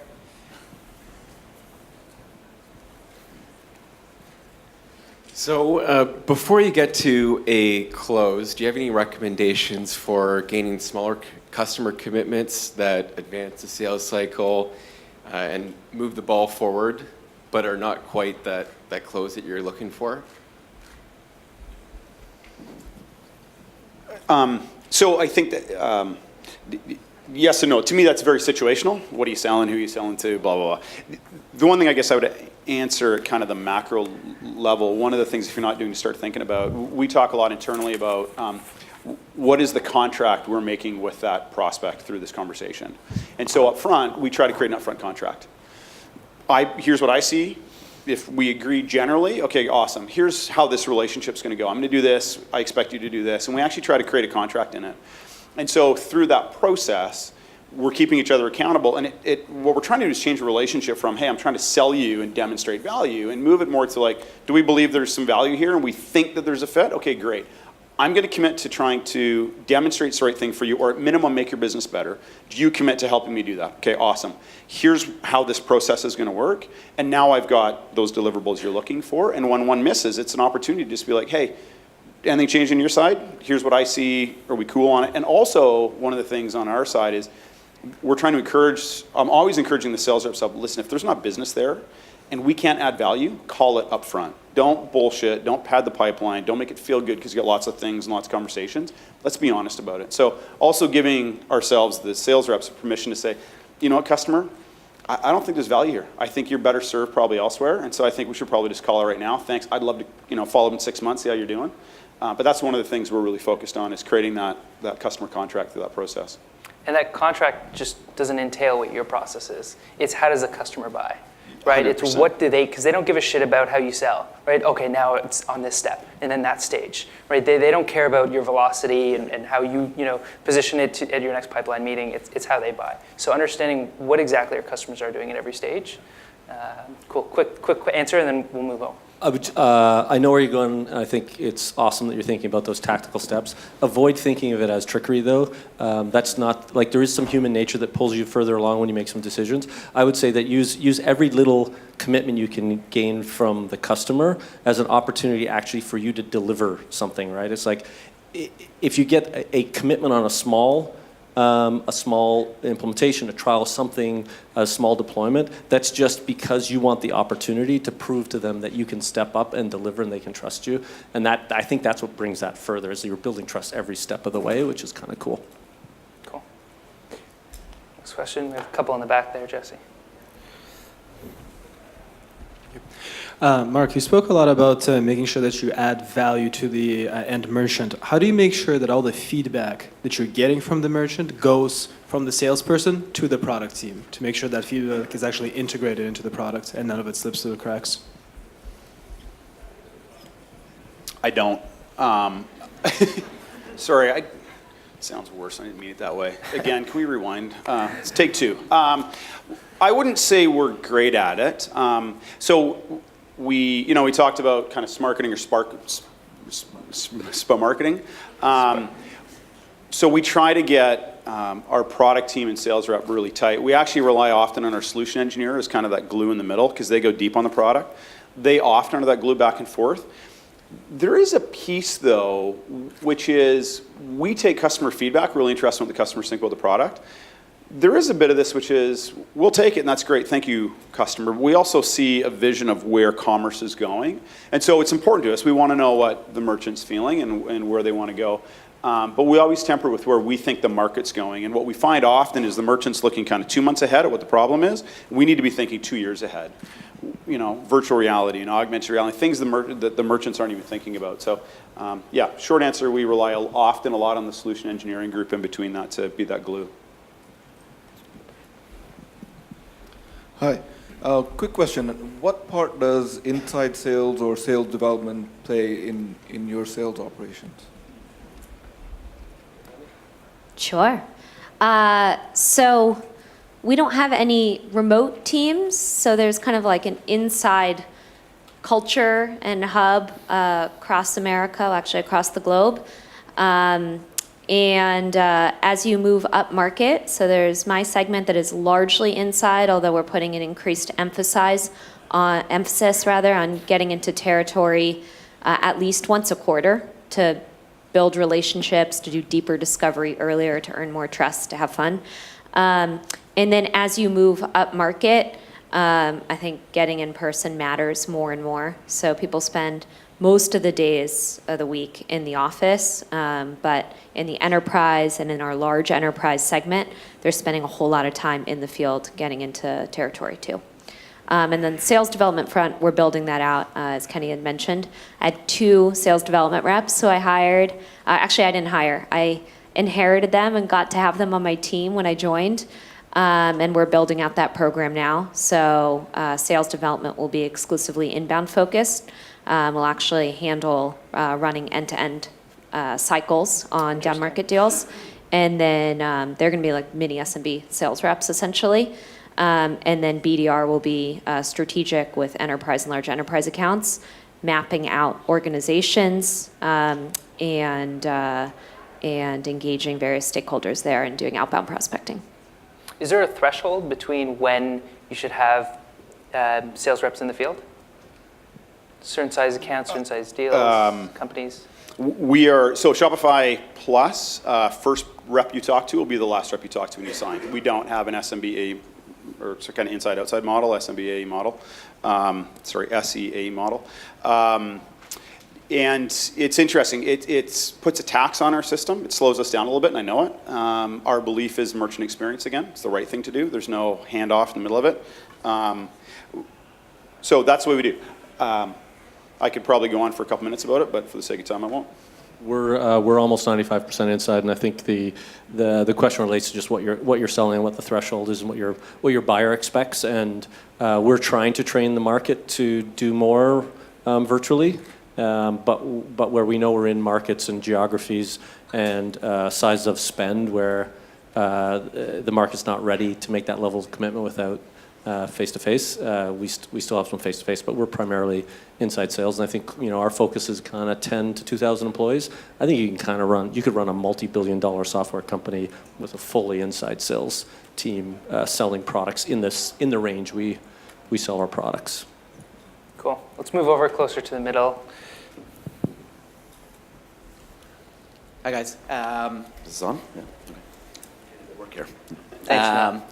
So before you get to a close, do you have any recommendations for gaining smaller customer commitments that advance the sales cycle and move the ball forward, but are not quite that close that you're looking for? So I think that yes and no. To me, that's very situational. What are you selling? Who are you selling to? Blah, blah, blah. The one thing I guess I would answer at kind of the macro level, one of the things if you're not doing to start thinking about, we talk a lot internally about what is the contract we're making with that prospect through this conversation. And so up front, we try to create an upfront contract. Here's what I see. If we agree generally, okay, awesome. Here's how this relationship's going to go. I'm going to do this. I expect you to do this. And we actually try to create a contract in it. And so through that process, we're keeping each other accountable. And what we're trying to do is change the relationship from, hey, I'm trying to sell you and demonstrate value, and move it more to like, do we believe there's some value here and we think that there's a fit? Okay, great. I'm going to commit to trying to demonstrate the right thing for you, or at minimum make your business better. Do you commit to helping me do that? Okay, awesome. Here's how this process is going to work. And now I've got those deliverables you're looking for. And when one misses, it's an opportunity to just be like, hey, anything changed on your side? Here's what I see. Are we cool on it? And also, one of the things on our side is we're trying to encourage, I'm always encouraging the sales reps up, listen, if there's not business there and we can't add value, call it up front. Don't bullshit, don't pad the pipeline, don't make it feel good because you got lots of things and lots of conversations. Let's be honest about it. So also giving ourselves, the sales reps, permission to say, you know what, customer, I don't think there's value here. I think you're better served probably elsewhere, and so I think we should probably just call it right now. Thanks, I'd love to follow up in 6 months, see how you're doing. But that's one of the things we're really focused on, is creating that customer contract through that process. And that contract just doesn't entail what your process is. It's how does the customer buy, right? 100%. It's what do they, because they don't give a shit about how you sell, right? Okay, now it's on this step and then that stage, right? They don't care about your velocity and how you position it at your next pipeline meeting. It's how they buy. So understanding what exactly our customers are doing at every stage. Cool, quick answer, and then we'll move on. I know where you're going. I think it's awesome that you're thinking about those tactical steps. Avoid thinking of it as trickery, though. That's not, like, there is some human nature that pulls you further along when you make some decisions. I would say that use every little commitment you can gain from the customer as an opportunity actually for you to deliver something, right? It's like, if you get a commitment on a small implementation, a trial, something, a small deployment, that's just because you want the opportunity to prove to them that you can step up and deliver and they can trust you. And that, I think that's what brings that further, is that you're building trust every step of the way, which is kind of cool. Cool. Next question, we have a couple in the back there, Jesse. Mark, you spoke a lot about making sure that you add value to the end merchant. How do you make sure that all the feedback that you're getting from the merchant goes from the salesperson to the product team, to make sure that feedback is actually integrated into the product and none of it slips through the cracks? I don't. Sorry, it sounds worse. I didn't mean it that way. Again, can we rewind? Let's take two. I wouldn't say we're great at it. So we talked about kind of smarketing or SPA marketing. So we try to get our product team and sales rep really tight. We actually rely often on our solution engineer as kind of that glue in the middle because they go deep on the product. They often are that glue back and forth. There is a piece, though, which is we take customer feedback, really interested in what the customers think about the product. There is a bit of this, which is we'll take it, and that's great. Thank you, customer. We also see a vision of where commerce is going. And so it's important to us. We want to know what the merchant's feeling and where they want to go. But we always temper with where we think the market's going. And what we find often is the merchant's looking kind of 2 months ahead at what the problem is. We need to be thinking 2 years ahead. You know, virtual reality and augmented reality, things that the merchants aren't even thinking about. So, yeah, short answer, we rely often a lot on the solution engineering group in between that to be that glue. Hi. Quick question. What part does inside sales or sales development play in your sales operations? Sure. So we don't have any remote teams, so there's kind of like an inside culture and hub across America, actually across the globe. As you move up market, so there's my segment that is largely inside, although we're putting an increased emphasis on getting into territory at least once a quarter to build relationships, to do deeper discovery earlier, to earn more trust, to have fun. And then as you move up market, I think getting in person matters more and more. So people spend most of the days of the week in the office, but in the enterprise and in our large enterprise segment, they're spending a whole lot of time in the field getting into territory too. And then sales development front, we're building that out, as Kenny had mentioned. I had 2 sales development reps, so I hired, actually I didn't hire, I inherited them and got to have them on my team when I joined. And we're building out that program now. So sales development will be exclusively inbound focused. We'll actually handle running end-to-end cycles on down market deals. And then they're going to be like mini SMB sales reps essentially. And then BDR will be strategic with enterprise and large enterprise accounts, mapping out organizations and engaging various stakeholders there and doing outbound prospecting. Is there a threshold between when you should have sales reps in the field? Certain size accounts, certain size deals, companies? We are, so Shopify Plus, first rep you talk to will be the last rep you talk to when you sign. We don't have an SMBA, or kind of inside-outside model, SMBA model, SEA model. And it's interesting. It puts a tax on our system. It slows us down a little bit, and I know it. Our belief is merchant experience again. It's the right thing to do. There's no handoff in the middle of it. So that's what we do. I could probably go on for a couple minutes about it, but for the sake of time, I won't. We're almost 95% inside, and I think the question relates to just what you're selling and what the threshold is and what your buyer expects. And we're trying to train the market to do more virtually. But where we know we're in markets and geographies and size of spend where the market's not ready to make that level of commitment without face-to-face, we still have some face-to-face, but we're primarily inside sales. And I think our focus is kind of 10 to 2,000 employees. I think you could run a multi-billion-dollar software company with a fully inside sales team selling products in the range we sell our products. Cool. Let's move over closer to the middle. Hi, guys. Is this on? Yeah. Okay. We'll work here. Thanks, Matt.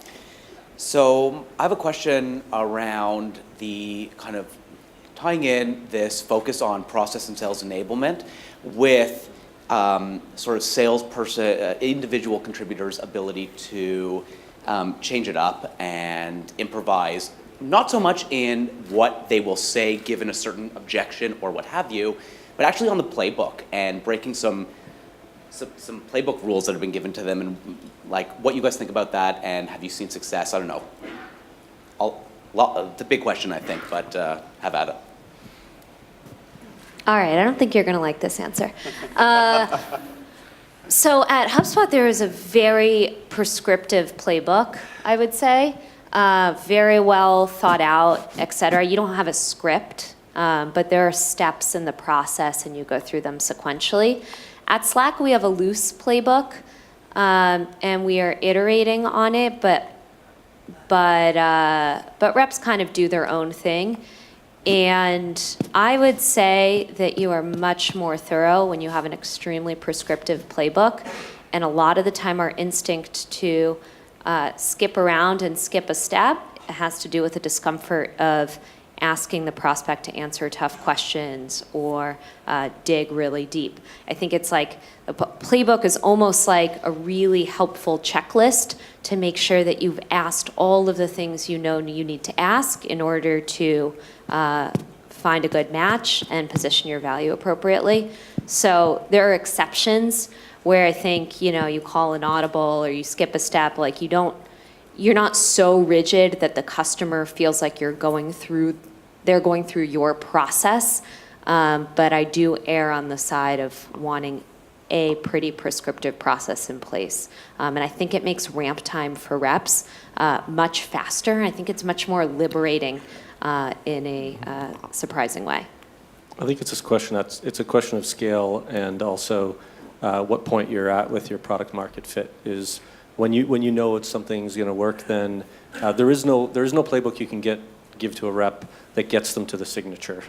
So I have a question around the kind of tying in this focus on process and sales enablement with sort of salesperson, individual contributors' ability to change it up and improvise, not so much in what they will say given a certain objection or what have you, but actually on the playbook and breaking some playbook rules that have been given to them, and like what you guys think about that, and have you seen success? I don't know. It's a big question, I think, but have at it. All right, I don't think you're going to like this answer. So at HubSpot, there is a very prescriptive playbook, I would say, very well thought out, et cetera. You don't have a script, but there are steps in the process, and you go through them sequentially. At Slack, we have a loose playbook, and we are iterating on it, but reps kind of do their own thing. And I would say that you are much more thorough when you have an extremely prescriptive playbook. And a lot of the time our instinct to skip around and skip a step has to do with the discomfort of asking the prospect to answer tough questions or dig really deep. I think it's like the playbook is almost like a really helpful checklist to make sure that you've asked all of the things you know you need to ask in order to find a good match and position your value appropriately. So there are exceptions where I think, you call an audible or you skip a step, like you're not so rigid that the customer feels like they're going through your process. But I do err on the side of wanting a pretty prescriptive process in place. And I think it makes ramp time for reps much faster. I think it's much more liberating in a surprising way. I think it's a question of scale, and also what point you're at with your product market fit. Is when you know something's going to work, then there is no playbook you can give to a rep that gets them to the signature.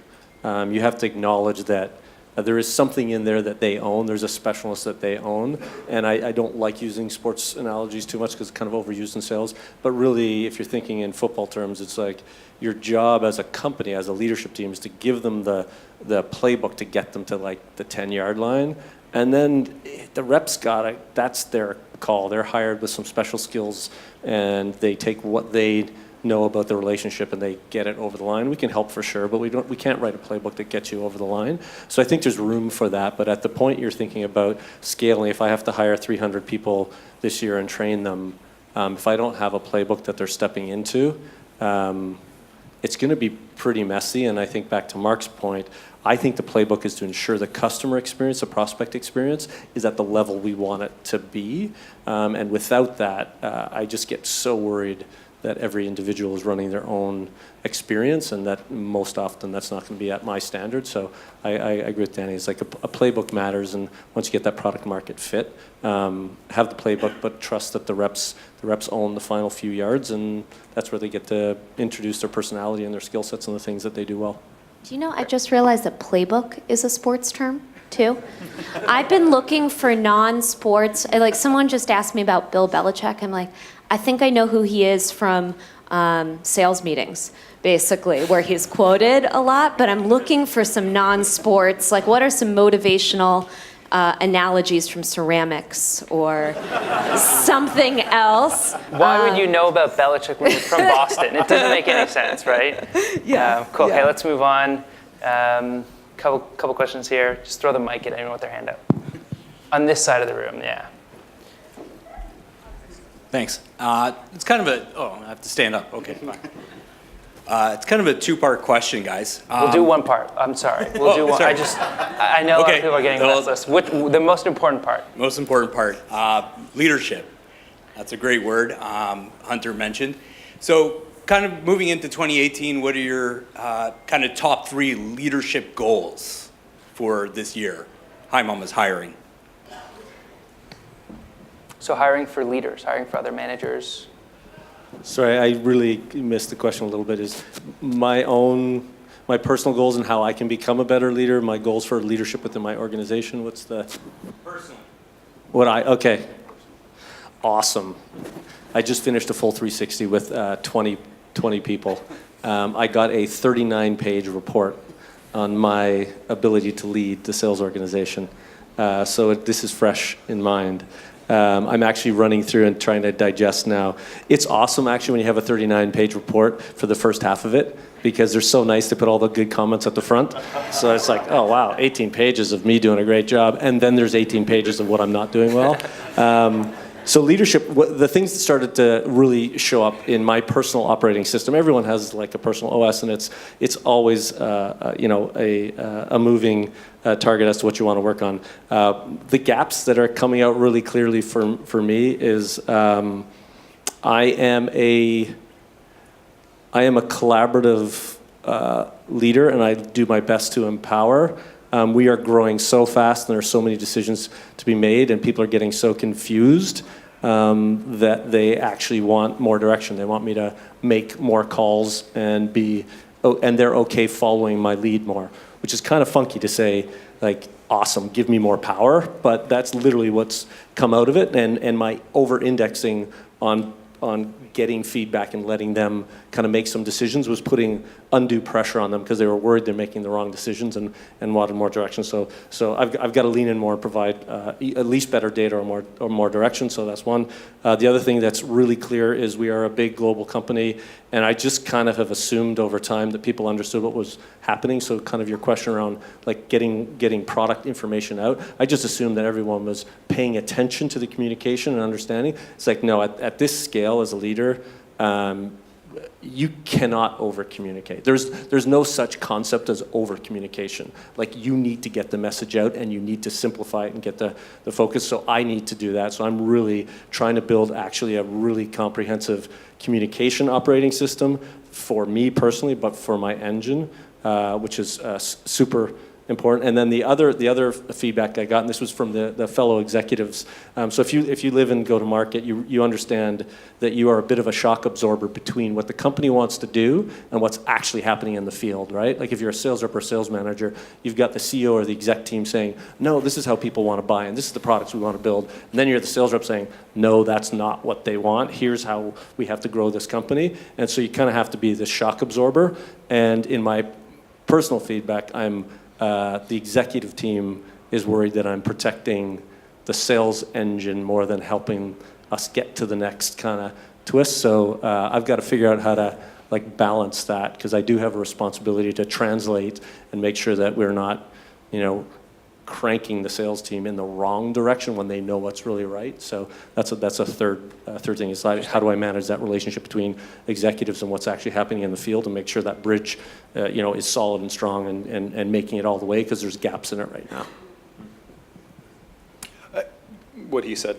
You have to acknowledge that there is something in there that they own. There's a specialist that they own. And I don't like using sports analogies too much because it's kind of overused in sales. But really, if you're thinking in football terms, it's like your job as a company, as a leadership team, is to give them the playbook to get them to like the 10-yard line. And then the reps that's their call. They're hired with some special skills, and they take what they know about the relationship and they get it over the line. We can help for sure, but we can't write a playbook that gets you over the line. So I think there's room for that. But at the point you're thinking about scaling, if I have to hire 300 people this year and train them, if I don't have a playbook that they're stepping into, it's going to be pretty messy. And I think back to Mark's point, I think the playbook is to ensure the customer experience, the prospect experience, is at the level we want it to be. And without that, I just get so worried that every individual is running their own experience, and that most often that's not going to be at my standard. So I agree with Danny. It's like a playbook matters, and once you get that product market fit, have the playbook, but trust that the reps own the final few yards, and that's where they get to introduce their personality and their skill sets and the things that they do well. Do you know, I just realized that playbook is a sports term, too. I've been looking for non-sports, like someone just asked me about Bill Belichick. I'm like, I think I know who he is from sales meetings, basically, where he's quoted a lot, but I'm looking for some non-sports, like what are some motivational analogies from ceramics or something else. Why would you know about Belichick when you're from Boston? It doesn't make any sense, right? Yeah. Cool. Yeah. Okay, let's move on. Couple questions here. Just throw the mic at anyone with their hand up. On this side of the room, yeah. Thanks. It's kind of I have to stand up. Okay. It's kind of a two-part question, guys. We'll do one part. I'm sorry. We'll do one. Sorry. I know a lot of people are getting restless. The most important part? Most important part, leadership. That's a great word Hunter mentioned. So kind of moving into 2018, what are your kind of top 3 leadership goals for this year? Hi, Mama's hiring. So hiring for leaders, hiring for other managers. Sorry, I really missed the question a little bit. Is my personal goals and how I can become a better leader, my goals for leadership within my organization, what's the? Personally. Okay. Awesome. I just finished a full 360 with 20 people. I got a 39-page report on my ability to lead the sales organization. So this is fresh in mind. I'm actually running through and trying to digest now. It's awesome, actually, when you have a 39-page report for the first half of it, because they're so nice to put all the good comments at the front. So it's like, oh, wow, 18 pages of me doing a great job, and then there's 18 pages of what I'm not doing well. So leadership, the things that started to really show up in my personal operating system, everyone has like a personal OS, and it's always a moving target as to what you want to work on. The gaps that are coming out really clearly for me is I am a collaborative leader, and I do my best to empower. we are growing so fast and there are so many decisions to be made and people are getting so confused that they actually want more direction. They want me to make more calls and they're okay following my lead more, which is kind of funky to say, like, awesome, give me more power, but that's literally what's come out of it, and my over-indexing on getting feedback and letting them kind of make some decisions was putting undue pressure on them because they were worried they're making the wrong decisions and wanted more direction. So I've got to lean in more and provide at least better data or more direction. So that's one. The other thing that's really clear is we are a big global company, and I just kind of have assumed over time that people understood what was happening. So kind of your question around like getting product information out, I just assumed that everyone was paying attention to the communication and understanding. It's like, no, at this scale as a leader, you cannot over-communicate. There's no such concept as over-communication. Like, you need to get the message out and you need to simplify it and get the focus. So I need to do that. So I'm really trying to build actually a really comprehensive communication operating system for me personally, but for my engine, which is super important. And then the other feedback I got, and this was from the fellow executives. So if you live and go to market, you understand that you are a bit of a shock absorber between what the company wants to do and what's actually happening in the field, right? Like if you're a sales rep or sales manager, you've got the CEO or the exec team saying, no, this is how people want to buy and this is the products we want to build. And then you're the sales rep saying, no, that's not what they want. Here's how we have to grow this company. And so you kind of have to be the shock absorber. And in my personal feedback, the executive team is worried that I'm protecting the sales engine more than helping us get to the next kind of twist. So I've got to figure out how to like balance that because I do have a responsibility to translate and make sure that we're not, cranking the sales team in the wrong direction when they know what's really right. So that's a third thing is like, how do I manage that relationship between executives and what's actually happening in the field and make sure that bridge, is solid and strong and making it all the way because there's gaps in it right now. What he said.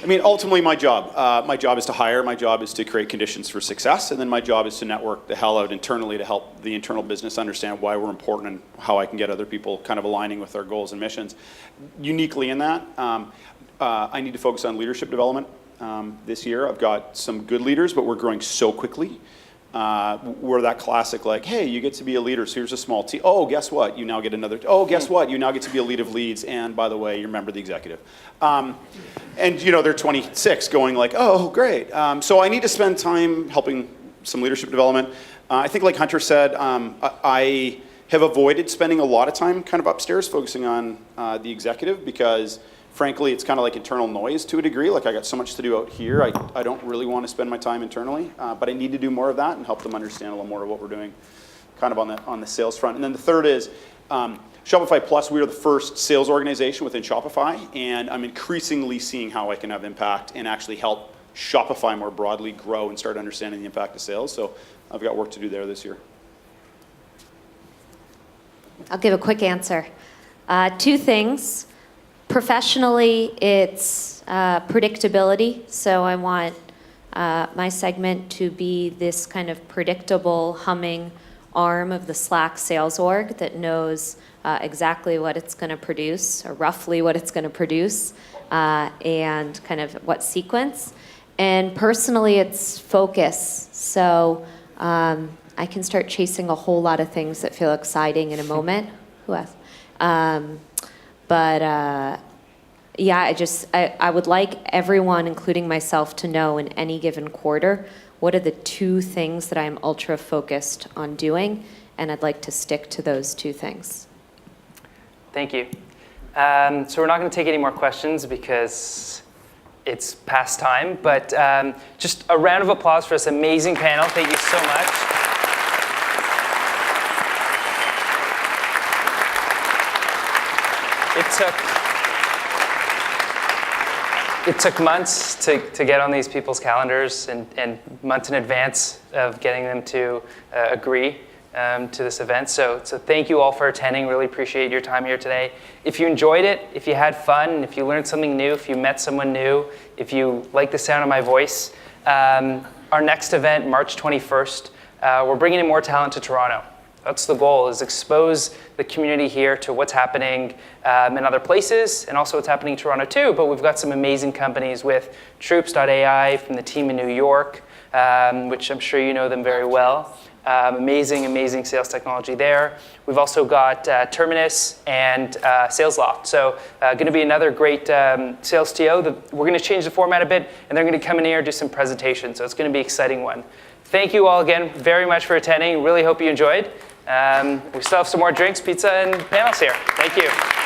Ultimately my job is to hire, my job is to create conditions for success, and then my job is to network the hell out internally to help the internal business understand why we're important and how I can get other people kind of aligning with our goals and missions. Uniquely in that, I need to focus on leadership development this year. I've got some good leaders, but we're growing so quickly. We're that classic, like, hey, you get to be a leader, so here's a small team. Oh, guess what? You now get another. Oh, guess what? You now get to be a lead of leads, and by the way, you're a member of the executive. And they're 26, going like, oh, great. So I need to spend time helping some leadership development. I think, like Hunter said, I have avoided spending a lot of time kind of upstairs focusing on the executive because frankly, it's kind of like internal noise to a degree. Like I got so much to do out here. I don't really want to spend my time internally, but I need to do more of that and help them understand a little more of what we're doing kind of on the sales front. And then the third is Shopify Plus. We are the first sales organization within Shopify, and I'm increasingly seeing how I can have impact and actually help Shopify more broadly grow and start understanding the impact of sales. So I've got work to do there this year. I'll give a quick answer. Two things. Professionally, it's predictability. So I want my segment to be this kind of predictable, humming arm of the Slack sales org that knows exactly what it's going to produce, or roughly what it's going to produce, and kind of what sequence. And personally, it's focus. So I can start chasing a whole lot of things that feel exciting in a moment. Who else? I would like everyone, including myself, to know in any given quarter what are the two things that I'm ultra focused on doing, and I'd like to stick to those two things. Thank you. So we're not going to take any more questions because it's past time, but just a round of applause for this amazing panel. Thank you so much. It took months to get on these people's calendars and months in advance of getting them to agree to this event. So thank you all for attending. Really appreciate your time here today. If you enjoyed it, if you had fun, if you learned something new, if you met someone new, if you like the sound of my voice, our next event, March 21st, we're bringing in more talent to Toronto. That's the goal, is expose the community here to what's happening in other places, and also what's happening in Toronto too. But we've got some amazing companies with Troops.ai from the team in New York, which I'm sure you know them very well. Amazing sales technology there. We've also got Terminus and SalesLoft. So going to be another great SalesTO. We're going to change the format a bit, and they're going to come in here and do some presentations. So it's going to be an exciting one. Thank you all again very much for attending. Really hope you enjoyed. We still have some more drinks, pizza, and panels here. Thank you.